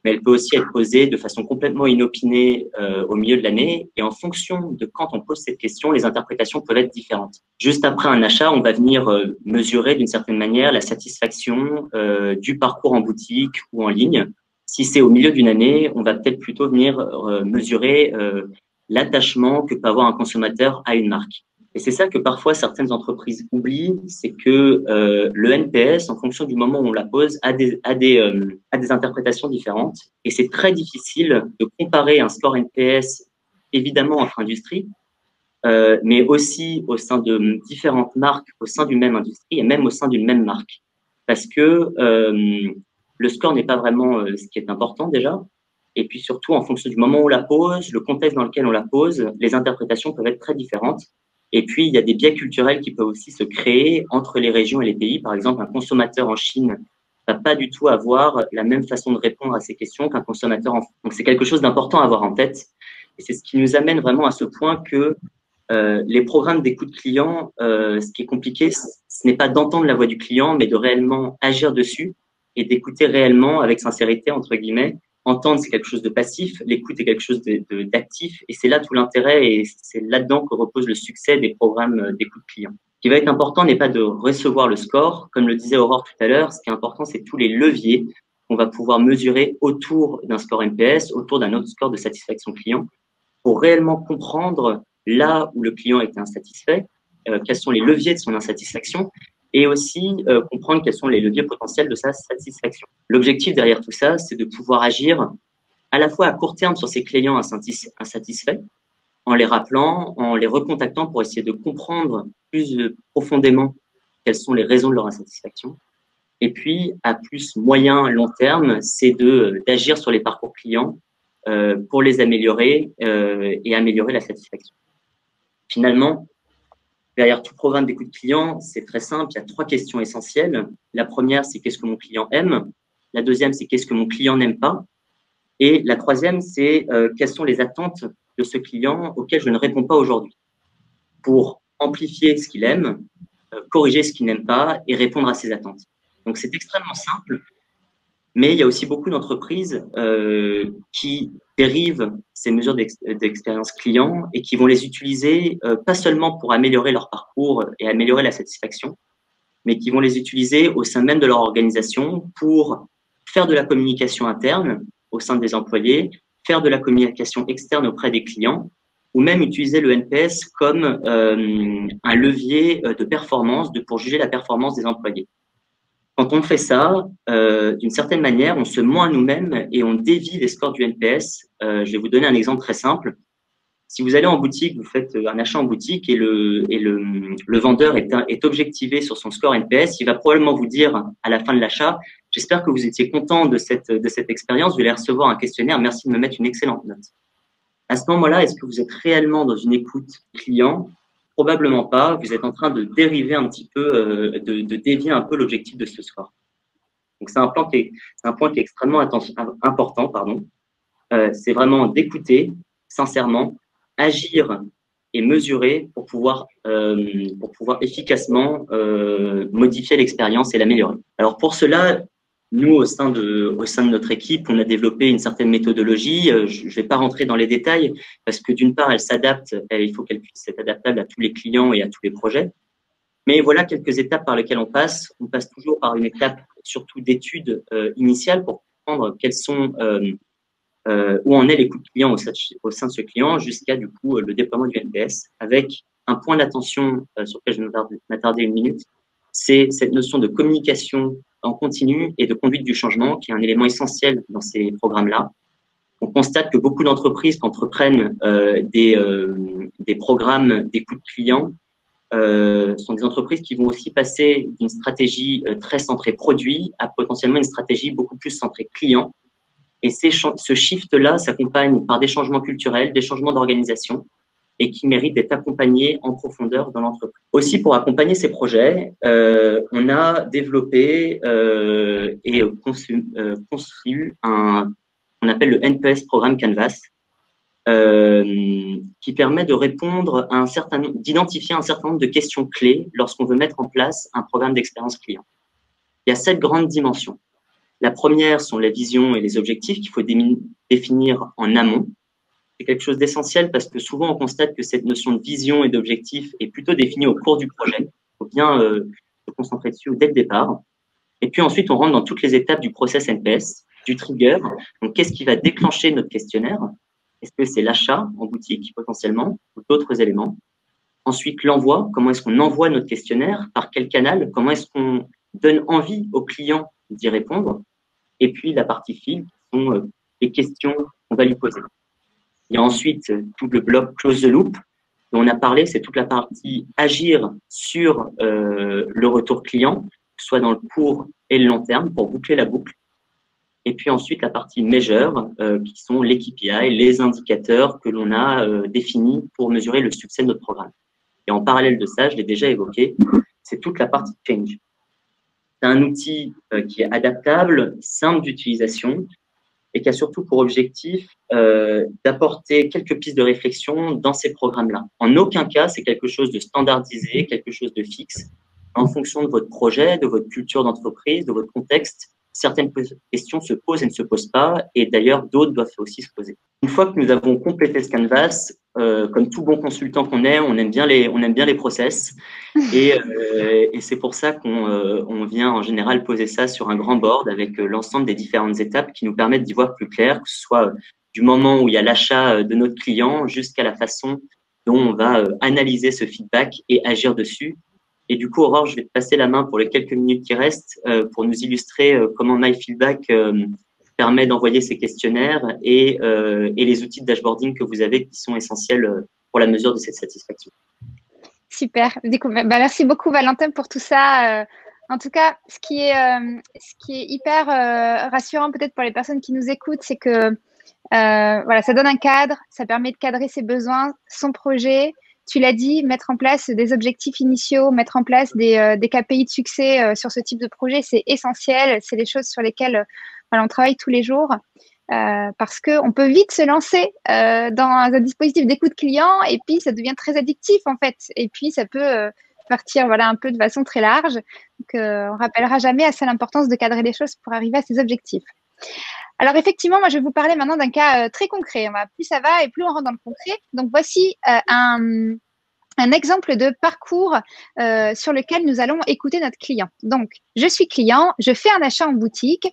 mais elle peut aussi être posée de façon complètement inopinée au milieu de l'année. Et en fonction de quand on pose cette question, les interprétations peuvent être différentes. Juste après un achat, on va venir mesurer d'une certaine manière la satisfaction du parcours en boutique ou en ligne. Si c'est au milieu d'une année, on va peut-être plutôt venir mesurer l'attachement que peut avoir un consommateur à une marque. Et c'est ça que parfois certaines entreprises oublient, c'est que le NPS, en fonction du moment où on la pose, a des interprétations différentes. Et c'est très difficile de comparer un score NPS, évidemment entre industries, mais aussi au sein de différentes marques, au sein d'une même industrie et même au sein d'une même marque. Parce que le score n'est pas vraiment ce qui est important déjà. Et puis surtout, en fonction du moment où on la pose, le contexte dans lequel on la pose, les interprétations peuvent être très différentes. Et puis, il y a des biais culturels qui peuvent aussi se créer entre les régions et les pays. Par exemple, un consommateur en Chine va pas du tout avoir la même façon de répondre à ces questions qu'un consommateur en France. Donc, c'est quelque chose d'important à avoir en tête. Et c'est ce qui nous amène vraiment à ce point que les programmes d'écoute client, ce qui est compliqué, ce n'est pas d'entendre la voix du client, mais de réellement agir dessus et d'écouter réellement avec sincérité, entre guillemets. Entendre, c'est quelque chose de passif, l'écoute est quelque chose d'actif, et c'est là tout l'intérêt, et c'est là-dedans que repose le succès des programmes d'écoute client. Ce qui va être important n'est pas de recevoir le score, comme le disait Aurore tout à l'heure, ce qui est important, c'est tous les leviers qu'on va pouvoir mesurer autour d'un score NPS, autour d'un autre score de satisfaction client, pour réellement comprendre là où le client était insatisfait, quels sont les leviers de son insatisfaction, et aussi comprendre quels sont les leviers potentiels de sa satisfaction. L'objectif derrière tout ça, c'est de pouvoir agir à la fois à court terme sur ces clients insatisfaits, en les rappelant, en les recontactant pour essayer de comprendre plus profondément quelles sont les raisons de leur insatisfaction. Et puis, à plus moyen, long terme, c'est d'agir sur les parcours clients pour les améliorer et améliorer la satisfaction. Finalement, Derrière tout programme d'écoute client, c'est très simple, il y a 3 questions essentielles. La première, c'est qu'est-ce que mon client aime? La deuxième, c'est qu'est-ce que mon client n'aime pas? Et la troisième, c'est quelles sont les attentes de ce client auxquelles je ne réponds pas aujourd'hui, pour amplifier ce qu'il aime, corriger ce qu'il n'aime pas et répondre à ses attentes. Donc, c'est extrêmement simple, mais il y a aussi beaucoup d'entreprises qui dérivent ces mesures d'expérience client et qui vont les utiliser pas seulement pour améliorer leur parcours et améliorer la satisfaction, mais qui vont les utiliser au sein même de leur organisation pour faire de la communication interne au sein des employés, faire de la communication externe auprès des clients, ou même utiliser le NPS comme un levier de performance pour juger la performance des employés. Quand on fait ça, d'une certaine manière, on se ment à nous-mêmes et on dévie les scores du NPS. Je vais vous donner un exemple très simple. Si vous allez en boutique, vous faites un achat en boutique et le vendeur est objectivé sur son score NPS, il va probablement vous dire à la fin de l'achat, j'espère que vous étiez content de cette expérience, vous allez recevoir un questionnaire, merci de me mettre une excellente note. À ce moment-là, est-ce que vous êtes réellement dans une écoute client? Probablement pas. Vous êtes en train de dériver un petit peu, de dévier un peu l'objectif de ce score. Donc, c'est un point qui est extrêmement important, pardon. C'est vraiment d'écouter sincèrement, agir et mesurer pour pouvoir efficacement modifier l'expérience et l'améliorer. Alors, pour cela, nous, au sein de notre équipe, on a développé une certaine méthodologie. Je ne vais pas rentrer dans les détails parce que d'une part, elle s'adapte, il faut qu'elle puisse être adaptable à tous les clients et à tous les projets. Mais voilà quelques étapes par lesquelles on passe. On passe toujours par une étape surtout d'étude initiale pour comprendre quels sont où en est l'écoute client au sein de ce client jusqu'à du coup le déploiement du NPS avec un point d'attention sur lequel je vais m'attarder une minute. C'est cette notion de communication en continu et de conduite du changement qui est un élément essentiel dans ces programmes-là. On constate que beaucoup d'entreprises qui entreprennent des programmes d'écoute client sont des entreprises qui vont aussi passer d'une stratégie très centrée produit à potentiellement une stratégie beaucoup plus centrée client. Et ce shift-là s'accompagne par des changements culturels, des changements d'organisation et qui méritent d'être accompagnés en profondeur dans l'entreprise. Aussi, pour accompagner ces projets, on a développé et conçu qu'on appelle le NPS Programme Canvas, qui permet de répondre à d'identifier un certain nombre de questions clés lorsqu'on veut mettre en place un programme d'expérience client. Il y a 7 grandes dimensions. La première sont les visions et les objectifs qu'il faut définir en amont. C'est quelque chose d'essentiel parce que souvent on constate que cette notion de vision et d'objectif est plutôt définie au cours du projet. Il faut bien se concentrer dessus dès le départ. Et puis ensuite, on rentre dans toutes les étapes du process NPS, du trigger. Donc, qu'est-ce qui va déclencher notre questionnaire? Est-ce que c'est l'achat en boutique potentiellement ou d'autres éléments? Ensuite, l'envoi. Comment est-ce qu'on envoie notre questionnaire? Par quel canal? Comment est-ce qu'on donne envie aux clients d'y répondre? Et puis, la partie fil, qui sont les questions qu'on va lui poser. Il y a ensuite tout le bloc close the loop dont on a parlé, c'est toute la partie agir sur le retour client, que ce soit dans le court et le long terme pour boucler la boucle. Et puis ensuite la partie measure, qui sont les KPI, les indicateurs que l'on a définis pour mesurer le succès de notre programme. Et en parallèle de ça, je l'ai déjà évoqué, c'est toute la partie change. C'est un outil qui est adaptable, simple d'utilisation, et qui a surtout pour objectif d'apporter quelques pistes de réflexion dans ces programmes-là. En aucun cas, c'est quelque chose de standardisé, quelque chose de fixe. En fonction de votre projet, de votre culture d'entreprise, de votre contexte, certaines questions se posent et ne se posent pas, et d'ailleurs, d'autres doivent aussi se poser. Une fois que nous avons complété ce canvas, comme tout bon consultant qu'on est, on aime bien les process, et c'est pour ça qu'on vient en général poser ça sur un grand board avec l'ensemble des différentes étapes qui nous permettent d'y voir plus clair, que ce soit du moment où il y a l'achat de notre client jusqu'à la façon dont on va analyser ce feedback et agir dessus. Et du coup, Aurore, je vais te passer la main pour les quelques minutes qui restent pour nous illustrer comment MyFeedback permet d'envoyer ces questionnaires et les outils de dashboarding que vous avez qui sont essentiels pour la mesure de cette satisfaction. Super. Merci beaucoup, Valentin, pour tout ça. En tout cas, ce qui est hyper rassurant peut-être pour les personnes qui nous écoutent, c'est que voilà, ça donne un cadre, ça permet de cadrer ses besoins, son projet. Tu l'as dit, mettre en place des objectifs initiaux, mettre en place des KPI de succès sur ce type de projet, c'est essentiel. C'est des choses sur lesquelles voilà, on travaille tous les jours. Parce qu'on peut vite se lancer dans un dispositif d'écoute client et puis ça devient très addictif en fait. Et puis ça peut partir voilà, un peu de façon très large. Donc, on ne rappellera jamais assez l'importance de cadrer les choses pour arriver à ces objectifs. Alors effectivement, moi je vais vous parler maintenant d'un cas très concret. Plus ça va et plus on rentre dans le concret. Donc voici un exemple de parcours sur lequel nous allons écouter notre client. Donc, je suis client, je fais un achat en boutique.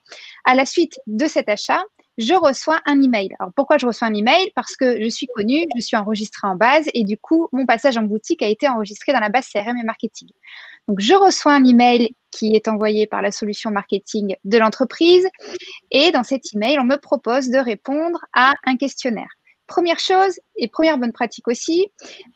À la suite de cet achat, je reçois un email. Alors, pourquoi je reçois un email? Parce que je suis connue, je suis enregistrée en base et du coup, mon passage en boutique a été enregistré dans la base CRM et marketing. Donc, je reçois un email qui est envoyé par la solution marketing de l'entreprise et dans cet email, on me propose de répondre à un questionnaire. Première chose et première bonne pratique aussi,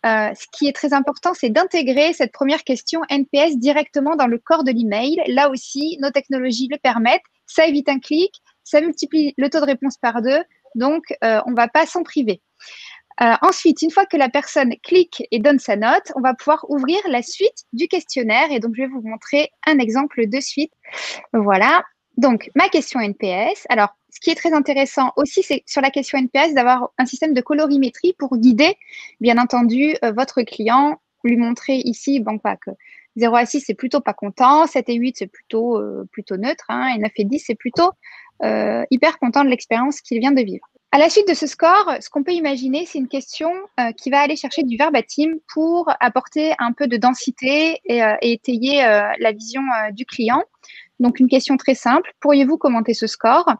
ce qui est très important, c'est d'intégrer cette première question NPS directement dans le corps de l'email. Là aussi, nos technologies le permettent. Ça évite un clic, ça multiplie le taux de réponse par 2, donc on ne va pas s'en priver. Ensuite, une fois que la personne clique et donne sa note, on va pouvoir ouvrir la suite du questionnaire et donc je vais vous montrer un exemple de suite. Voilà. Donc, ma question NPS. Alors, ce qui est très intéressant aussi, c'est sur la question NPS d'avoir un système de colorimétrie pour guider, bien entendu, votre client, lui montrer ici, bon, pas que 0 à 6, c'est plutôt pas content, 7 et 8, c'est plutôt neutre, hein, et 9 et 10, c'est plutôt hyper content de l'expérience qu'il vient de vivre. À la suite de ce score, ce qu'on peut imaginer, c'est une question qui va aller chercher du verbatim pour apporter un peu de densité et étayer la vision du client. Donc, une question très simple. Pourriez-vous commenter ce score?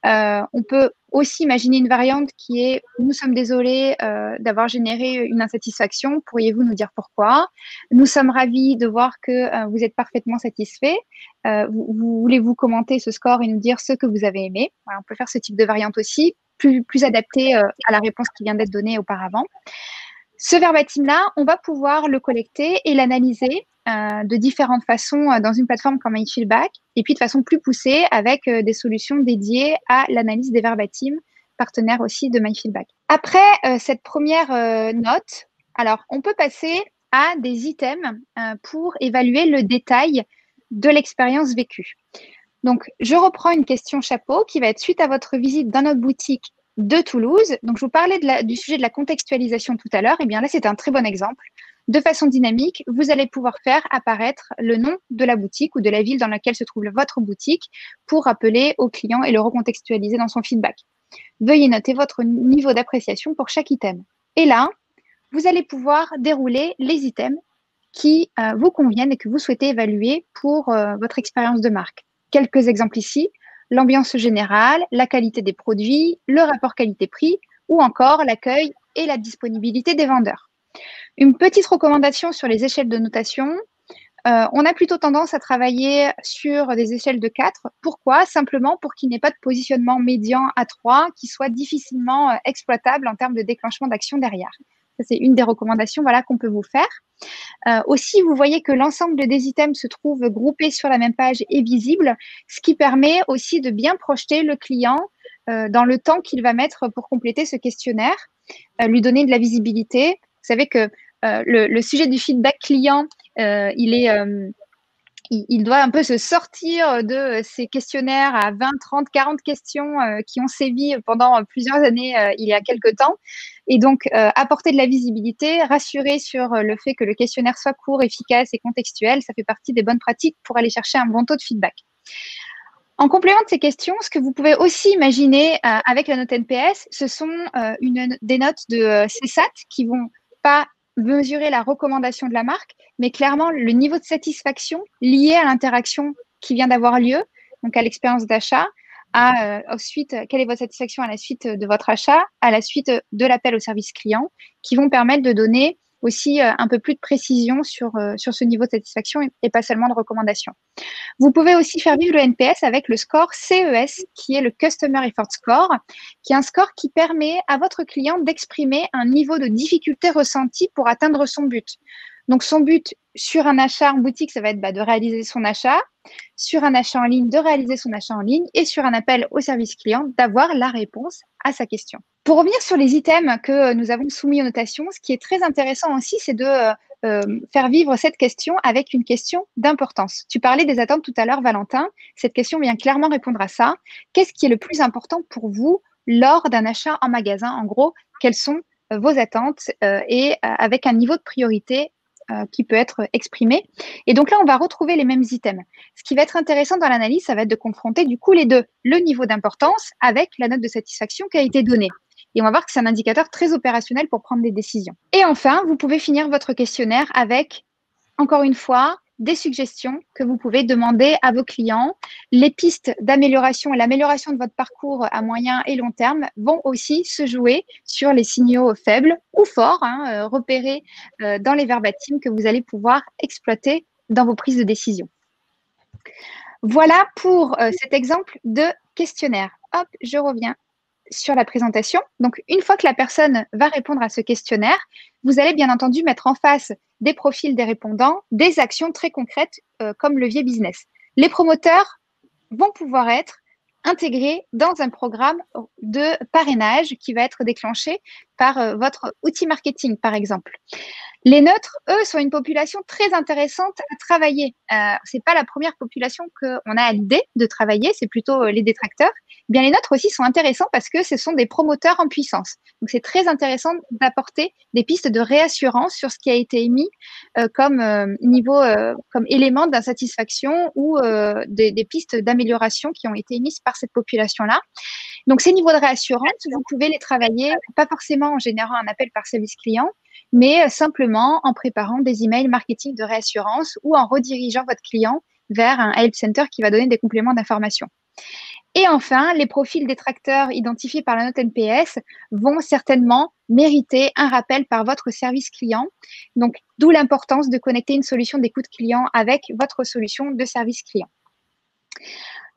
On peut aussi imaginer une variante qui est « Nous sommes désolés d'avoir généré une insatisfaction. Pourriez-vous nous dire pourquoi? Nous sommes ravis de voir que vous êtes parfaitement satisfait. Voulez-vous commenter ce score et nous dire ce que vous avez aimé ?» Voilà, on peut faire ce type de variante aussi, plus adapté à la réponse qui vient d'être donnée auparavant. Ce verbatim-là, on va pouvoir le collecter et l'analyser de différentes façons dans une plateforme comme MyFeedback et puis de façon plus poussée avec des solutions dédiées à l'analyse des verbatims, partenaire aussi de MyFeedback. Après cette première note, alors on peut passer à des items pour évaluer le détail de l'expérience vécue. Donc, je reprends une question chapeau qui va être suite à votre visite dans notre boutique de Toulouse. Donc, je vous parlais du sujet de la contextualisation tout à l'heure. Et bien là, c'est un très bon exemple. De façon dynamique, vous allez pouvoir faire apparaître le nom de la boutique ou de la ville dans laquelle se trouve votre boutique pour rappeler au client et le recontextualiser dans son feedback. Veuillez noter votre niveau d'appréciation pour chaque item. Et là, vous allez pouvoir dérouler les items qui vous conviennent et que vous souhaitez évaluer pour votre expérience de marque. Quelques exemples ici, l'ambiance générale, la qualité des produits, le rapport qualité-prix ou encore l'accueil et la disponibilité des vendeurs. Une petite recommandation sur les échelles de notation. On a plutôt tendance à travailler sur des échelles de 4. Pourquoi? Simplement pour qu'il n'y ait pas de positionnement médian à 3 qui soit difficilement exploitable en termes de déclenchement d'action derrière. Ça, c'est une des recommandations voilà, qu'on peut vous faire. Aussi, vous voyez que l'ensemble des items se trouve groupés sur la même page et visible, ce qui permet aussi de bien projeter le client dans le temps qu'il va mettre pour compléter ce questionnaire, lui donner de la visibilité. Vous savez que le sujet du feedback client, il doit un peu se sortir de ces questionnaires à 20, 30, 40 questions qui ont sévi pendant plusieurs années il y a quelques temps. Et donc, apporter de la visibilité, rassurer sur le fait que le questionnaire soit court, efficace et contextuel, ça fait partie des bonnes pratiques pour aller chercher un bon taux de feedback. En complément de ces questions, ce que vous pouvez aussi imaginer avec la note NPS, ce sont des notes de CSAT qui vont pas mesurer la recommandation de la marque, mais clairement le niveau de satisfaction lié à l'interaction qui vient d'avoir lieu, donc à l'expérience d'achat, ensuite, quelle est votre satisfaction à la suite de votre achat, à la suite de l'appel au service client, qui vont permettre de donner aussi un peu plus de précision sur ce niveau de satisfaction et pas seulement de recommandation. Vous pouvez aussi faire vivre le NPS avec le score CES, qui est le Customer Effort Score, qui est un score qui permet à votre client d'exprimer un niveau de difficulté ressenti pour atteindre son but. Donc, son but sur un achat en boutique, ça va être de réaliser son achat, sur un achat en ligne, de réaliser son achat en ligne, et sur un appel au service client, d'avoir la réponse à sa question. Pour revenir sur les items que nous avons soumis aux notations, ce qui est très intéressant aussi, c'est de faire vivre cette question avec une question d'importance. Tu parlais des attentes tout à l'heure, Valentin. Cette question vient clairement répondre à ça. Qu'est-ce qui est le plus important pour vous lors d'un achat en magasin? En gros, quelles sont vos attentes et avec un niveau de priorité qui peut être exprimé. Et donc là, on va retrouver les mêmes items. Ce qui va être intéressant dans l'analyse, ça va être de confronter du coup les deux, le niveau d'importance avec la note de satisfaction qui a été donnée. Et on va voir que c'est un indicateur très opérationnel pour prendre des décisions. Et enfin, vous pouvez finir votre questionnaire avec, encore une fois, des suggestions que vous pouvez demander à vos clients. Les pistes d'amélioration et l'amélioration de votre parcours à moyen et long terme vont aussi se jouer sur les signaux faibles ou forts, repérés dans les verbatims que vous allez pouvoir exploiter dans vos prises de décision. Voilà pour cet exemple de questionnaire. Hop, je reviens sur la présentation. Donc, une fois que la personne va répondre à ce questionnaire, vous allez bien entendu mettre en face des profils des répondants, des actions très concrètes comme levier business. Les promoteurs vont pouvoir être intégrés dans un programme de parrainage qui va être déclenché par votre outil marketing, par exemple. Les neutres, eux, sont une population très intéressante à travailler. C'est pas la première population qu'on a à l'idée de travailler, c'est plutôt les détracteurs. Bien, les neutres aussi sont intéressants parce que ce sont des promoteurs en puissance. Donc, c'est très intéressant d'apporter des pistes de réassurance sur ce qui a été émis comme comme élément d'insatisfaction ou des pistes d'amélioration qui ont été émises par cette population-là. Donc, ces niveaux de réassurance, vous pouvez les travailler, pas forcément en générant un appel par service client, mais simplement en préparant des emails marketing de réassurance ou en redirigeant votre client vers un help center qui va donner des compléments d'information. Et enfin, les profils détracteurs identifiés par la note NPS vont certainement mériter un rappel par votre service client. Donc, d'où l'importance de connecter une solution d'écoute client avec votre solution de service client.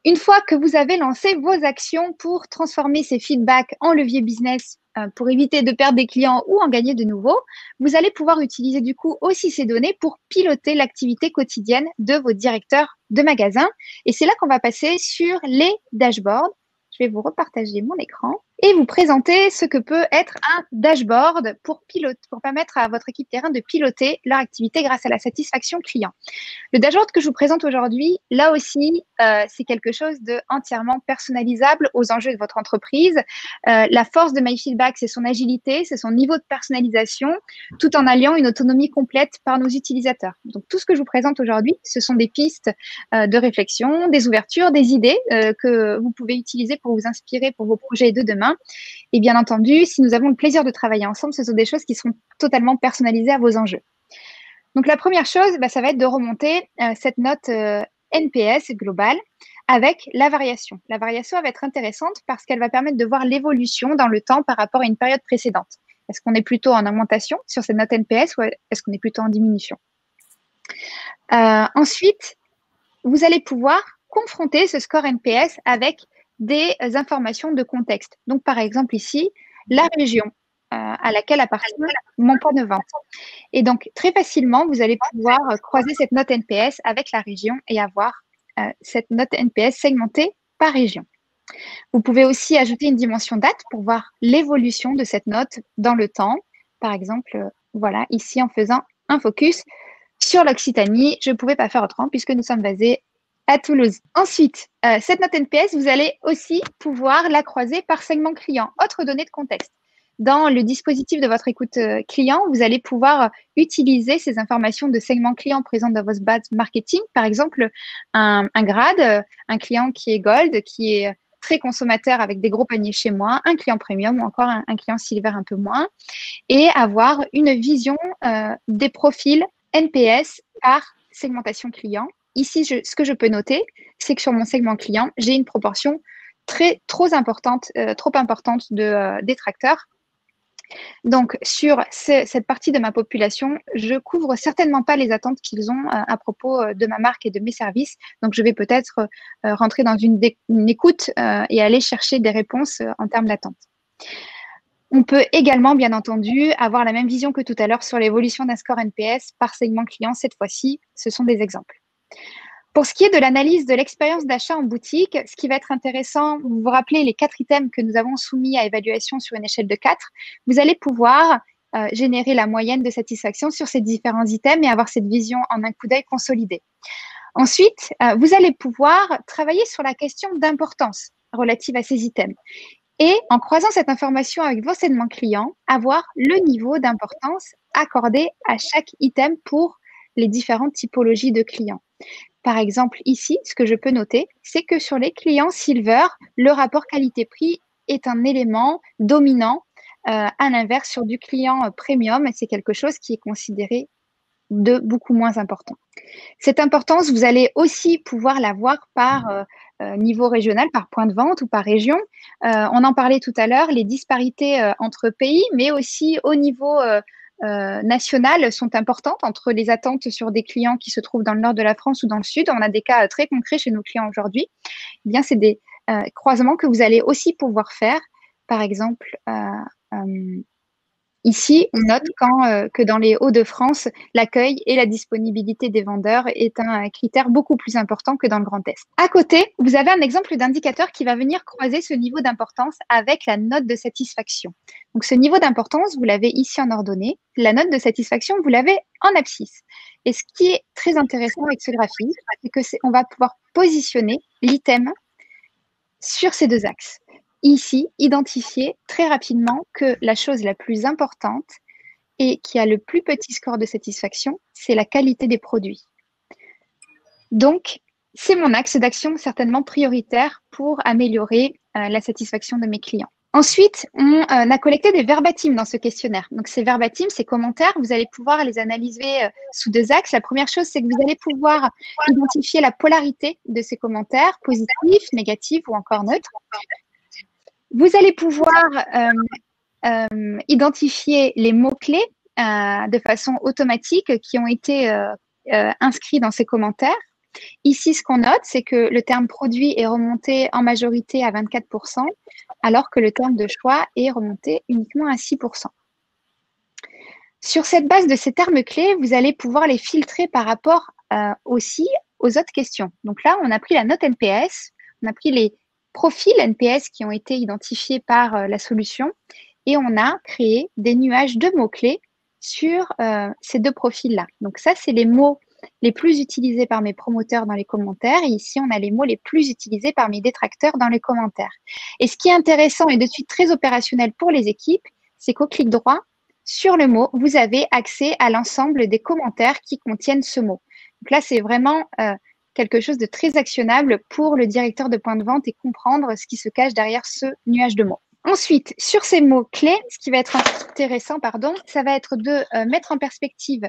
Une fois que vous avez lancé vos actions pour transformer ces feedbacks en levier business pour éviter de perdre des clients ou en gagner de nouveaux, vous allez pouvoir utiliser du coup aussi ces données pour piloter l'activité quotidienne de vos directeurs de magasins. Et c'est là qu'on va passer sur les dashboards. Je vais vous repartager mon écran et vous présenter ce que peut être un dashboard pour permettre à votre équipe terrain de piloter leur activité grâce à la satisfaction client. Le dashboard que je vous présente aujourd'hui, là aussi, c'est quelque chose de entièrement personnalisable aux enjeux de votre entreprise. La force de MyFeedback, c'est son agilité, c'est son niveau de personnalisation, tout en alliant une autonomie complète par nos utilisateurs. Donc, tout ce que je vous présente aujourd'hui, ce sont des pistes de réflexion, des ouvertures, des idées que vous pouvez utiliser pour vous inspirer pour vos projets de demain. Et bien entendu, si nous avons le plaisir de travailler ensemble, ce sont des choses qui seront totalement personnalisées à vos enjeux. Donc, la première chose, ça va être de remonter cette note NPS globale avec la variation. La variation elle va être intéressante parce qu'elle va permettre de voir l'évolution dans le temps par rapport à une période précédente. Est-ce qu'on est plutôt en augmentation sur cette note NPS ou est-ce qu'on est plutôt en diminution? Ensuite, vous allez pouvoir confronter ce score NPS avec des informations de contexte. Donc, par exemple, ici, la région à laquelle appartient mon point de vente. Et donc, très facilement, vous allez pouvoir croiser cette note NPS avec la région et avoir cette note NPS segmentée par région. Vous pouvez aussi ajouter une dimension date pour voir l'évolution de cette note dans le temps. Par exemple, voilà, ici, en faisant un focus sur l'Occitanie, je ne pouvais pas faire autrement puisque nous sommes basés à Toulouse. Ensuite, cette note NPS, vous allez aussi pouvoir la croiser par segment client, autre donnée de contexte. Dans le dispositif de votre écoute client, vous allez pouvoir utiliser ces informations de segment client présentes dans votre base marketing. Par exemple, un grade, un client qui est gold, qui est très consommateur avec des gros paniers chez moi, un client premium ou encore un client silver un peu moins, et avoir une vision des profils NPS par segmentation client. Ici, ce que je peux noter, c'est que sur mon segment client, j'ai une proportion trop importante de détracteurs. Donc, sur cette partie de ma population, je couvre certainement pas les attentes qu'ils ont à propos de ma marque et de mes services. Donc, je vais peut-être rentrer dans une écoute et aller chercher des réponses en termes d'attente. On peut également, bien entendu, avoir la même vision que tout à l'heure sur l'évolution d'un score NPS par segment client. Cette fois-ci, ce sont des exemples. Pour ce qui est de l'analyse de l'expérience d'achat en boutique, ce qui va être intéressant, vous vous rappelez les 4 items que nous avons soumis à évaluation sur une échelle de 4, vous allez pouvoir générer la moyenne de satisfaction sur ces différents items et avoir cette vision en un coup d'œil consolidée. Ensuite, vous allez pouvoir travailler sur la question d'importance relative à ces items. Et en croisant cette information avec vos segments clients, avoir le niveau d'importance accordé à chaque item pour les différentes typologies de clients. Par exemple, ici, ce que je peux noter, c'est que sur les clients Silver, le rapport qualité-prix est un élément dominant. À l'inverse, sur du client Premium, c'est quelque chose qui est considéré de beaucoup moins important. Cette importance, vous allez aussi pouvoir la voir par niveau régional, par point de vente ou par région. On en parlait tout à l'heure, les disparités entre pays, mais aussi au niveau national sont importantes entre les attentes sur des clients qui se trouvent dans le nord de la France ou dans le sud. On a des cas très concrets chez nos clients aujourd'hui. Eh bien, c'est des croisements que vous allez aussi pouvoir faire. Par exemple, ici, on note que dans les Hauts-de-France, l'accueil et la disponibilité des vendeurs est un critère beaucoup plus important que dans le Grand Est. À côté, vous avez un exemple d'indicateur qui va venir croiser ce niveau d'importance avec la note de satisfaction. Donc, ce niveau d'importance, vous l'avez ici en ordonnée. La note de satisfaction, vous l'avez en abscisse. Et ce qui est très intéressant avec ce graphique, c'est qu'on va pouvoir positionner l'item sur ces deux axes. Ici, identifier très rapidement que la chose la plus importante et qui a le plus petit score de satisfaction, c'est la qualité des produits. Donc, c'est mon axe d'action certainement prioritaire pour améliorer la satisfaction de mes clients. Ensuite, on a collecté des verbatims dans ce questionnaire. Donc, ces verbatims, ces commentaires, vous allez pouvoir les analyser sous deux axes. La première chose, c'est que vous allez pouvoir identifier la polarité de ces commentaires, positifs, négatifs ou encore neutres. Vous allez pouvoir identifier les mots-clés de façon automatique qui ont été inscrits dans ces commentaires. Ici, ce qu'on note, c'est que le terme produit est remonté en majorité à 24%, alors que le terme de choix est remonté uniquement à 6%. Sur cette base de ces termes clés, vous allez pouvoir les filtrer par rapport aussi aux autres questions. Donc là, on a pris la note NPS, on a pris les profils NPS qui ont été identifiés par la solution et on a créé des nuages de mots-clés sur ces deux profils-là. Donc ça, c'est les mots les plus utilisés par mes promoteurs dans les commentaires et ici, on a les mots les plus utilisés par mes détracteurs dans les commentaires. Et ce qui est intéressant et de suite très opérationnel pour les équipes, c'est qu'au clic droit, sur le mot, vous avez accès à l'ensemble des commentaires qui contiennent ce mot. Donc là, c'est vraiment quelque chose de très actionnable pour le directeur de point de vente et comprendre ce qui se cache derrière ce nuage de mots. Ensuite, sur ces mots-clés, ce qui va être intéressant, ça va être de mettre en perspective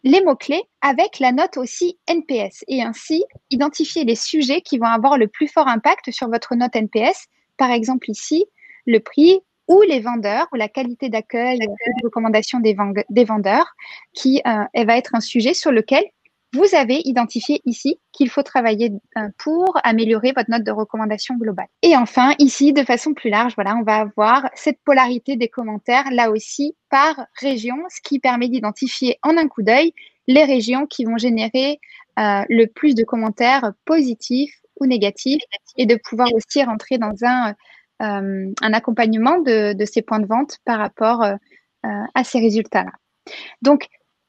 les mots-clés avec la note aussi NPS et ainsi identifier les sujets qui vont avoir le plus fort impact sur votre note NPS. Par exemple ici, le prix ou les vendeurs ou la qualité d'accueil et de recommandation des vendeurs qui elle va être un sujet sur lequel vous avez identifié ici qu'il faut travailler pour améliorer votre note de recommandation globale. Et enfin, ici, de façon plus large, voilà, on va avoir cette polarité des commentaires, là aussi, par région, ce qui permet d'identifier en un coup d'œil les régions qui vont générer le plus de commentaires positifs ou négatifs et de pouvoir aussi rentrer dans un accompagnement de ces points de vente par rapport à ces résultats-là. Donc,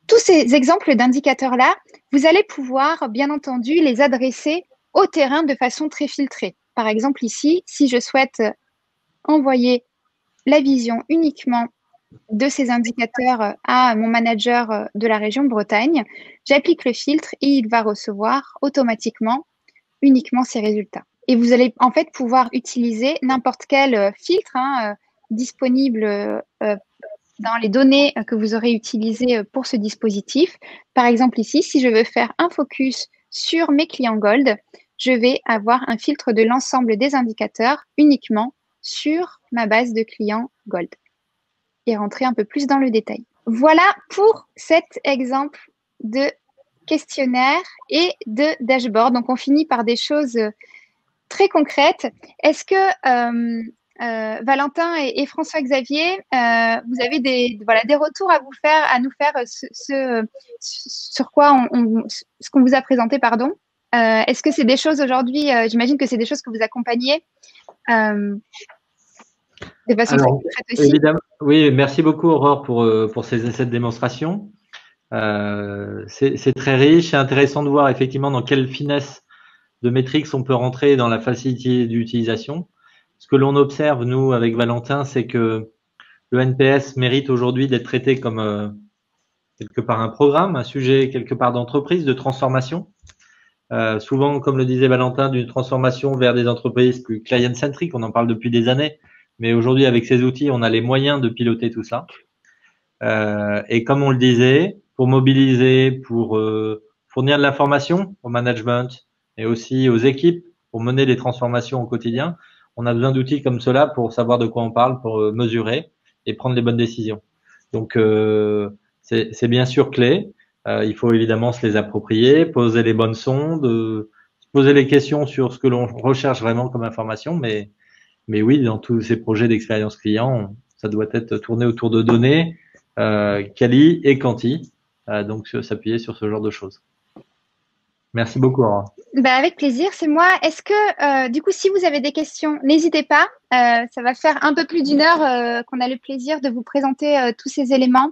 tous ces exemples d'indicateurs-là, vous allez pouvoir, bien entendu, les adresser au terrain de façon très filtrée. Par exemple, ici, si je souhaite envoyer la vision uniquement de ces indicateurs à mon manager de la région Bretagne, j'applique le filtre et il va recevoir automatiquement uniquement ces résultats. Et vous allez en fait pouvoir utiliser n'importe quel filtre disponible dans les données que vous aurez utilisées pour ce dispositif. Par exemple ici, si je veux faire un focus sur mes clients Gold, je vais avoir un filtre de l'ensemble des indicateurs uniquement sur ma base de clients Gold et rentrer un peu plus dans le détail. Voilà pour cet exemple de questionnaire et de dashboard. Donc, on finit par des choses très concrètes. Est-ce que Valentin et François-Xavier, vous avez des retours à nous faire sur quoi ce qu'on vous a présenté, pardon? Est-ce que c'est des choses aujourd'hui, j'imagine que c'est des choses que vous accompagnez de façon très concrète aussi. Évidemment, oui, merci beaucoup Aurore pour cette démonstration. C'est très riche, c'est intéressant de voir effectivement dans quelle finesse de métriques on peut rentrer dans la facilité d'utilisation. Ce que l'on observe, nous, avec Valentin, c'est que le NPS mérite aujourd'hui d'être traité comme quelque part un programme, un sujet quelque part d'entreprise, de transformation. Souvent, comme le disait Valentin, d'une transformation vers des entreprises plus client-centric, on en parle depuis des années, mais aujourd'hui, avec ces outils, on a les moyens de piloter tout ça. Et comme on le disait, pour mobiliser, pour fournir de l'information au management et aussi aux équipes pour mener les transformations au quotidien, on a besoin d'outils comme cela pour savoir de quoi on parle, pour mesurer et prendre les bonnes décisions. Donc, c'est bien sûr clé. Il faut évidemment se les approprier, poser les bonnes sondes, poser les questions sur ce que l'on recherche vraiment comme information. Mais oui, dans tous ces projets d'expérience client, ça doit être tourné autour de données, quali et quanti. Donc, s'appuyer sur ce genre de choses. Merci beaucoup, Aurore. Bah, avec plaisir, c'est moi. Est-ce que, du coup, si vous avez des questions, n'hésitez pas. Ça va faire un peu plus d'une heure qu'on a le plaisir de vous présenter tous ces éléments,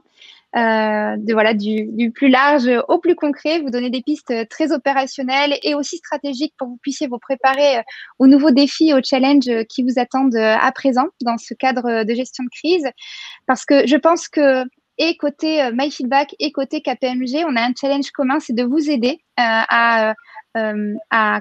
du plus large au plus concret, vous donner des pistes très opérationnelles et aussi stratégiques pour que vous puissiez vous préparer aux nouveaux défis, aux challenges qui vous attendent à présent dans ce cadre de gestion de crise. Parce que je pense que et côté MyFeedback et côté KPMG, on a un challenge commun, c'est de vous aider à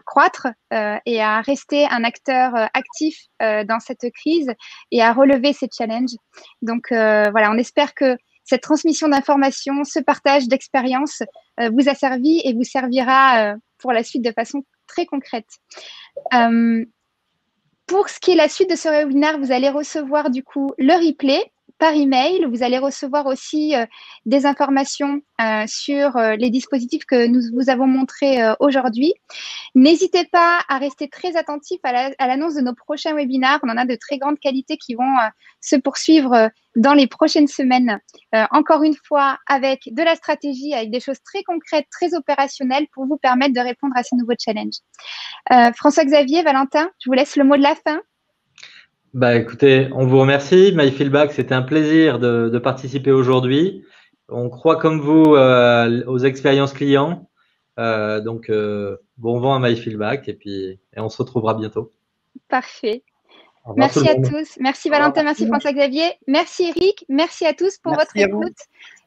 croître et à rester un acteur actif dans cette crise et à relever ces challenges. Donc voilà, on espère que cette transmission d'informations, ce partage d'expériences vous a servi et vous servira pour la suite de façon très concrète. Pour ce qui est la suite de ce webinaire, vous allez recevoir du coup le replay par email. Vous allez recevoir aussi des informations sur les dispositifs que nous vous avons montrés aujourd'hui. N'hésitez pas à rester très attentif à l'annonce de nos prochains webinaires. On en a de très grande qualité qui vont se poursuivre dans les prochaines semaines. Encore une fois, avec de la stratégie, avec des choses très concrètes, très opérationnelles pour vous permettre de répondre à ces nouveaux challenges. François-Xavier, Valentin, je vous laisse le mot de la fin. Bah, écoutez, on vous remercie. MyFeedback, c'était un plaisir de participer aujourd'hui. On croit comme vous aux expériences clients. Donc, bon vent à MyFeedback et on se retrouvera bientôt. Parfait. Merci à tous. Merci Valentin, merci François-Xavier. Merci Eric. Merci à tous pour votre écoute.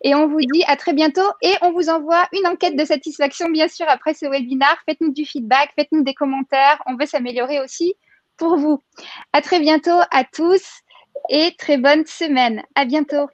Et on vous dit à très bientôt. Et on vous envoie une enquête de satisfaction, bien sûr, après ce webinaire. Faites-nous du feedback, faites-nous des commentaires. On veut s'améliorer aussi pour vous. À très bientôt à tous et très bonne semaine. À bientôt.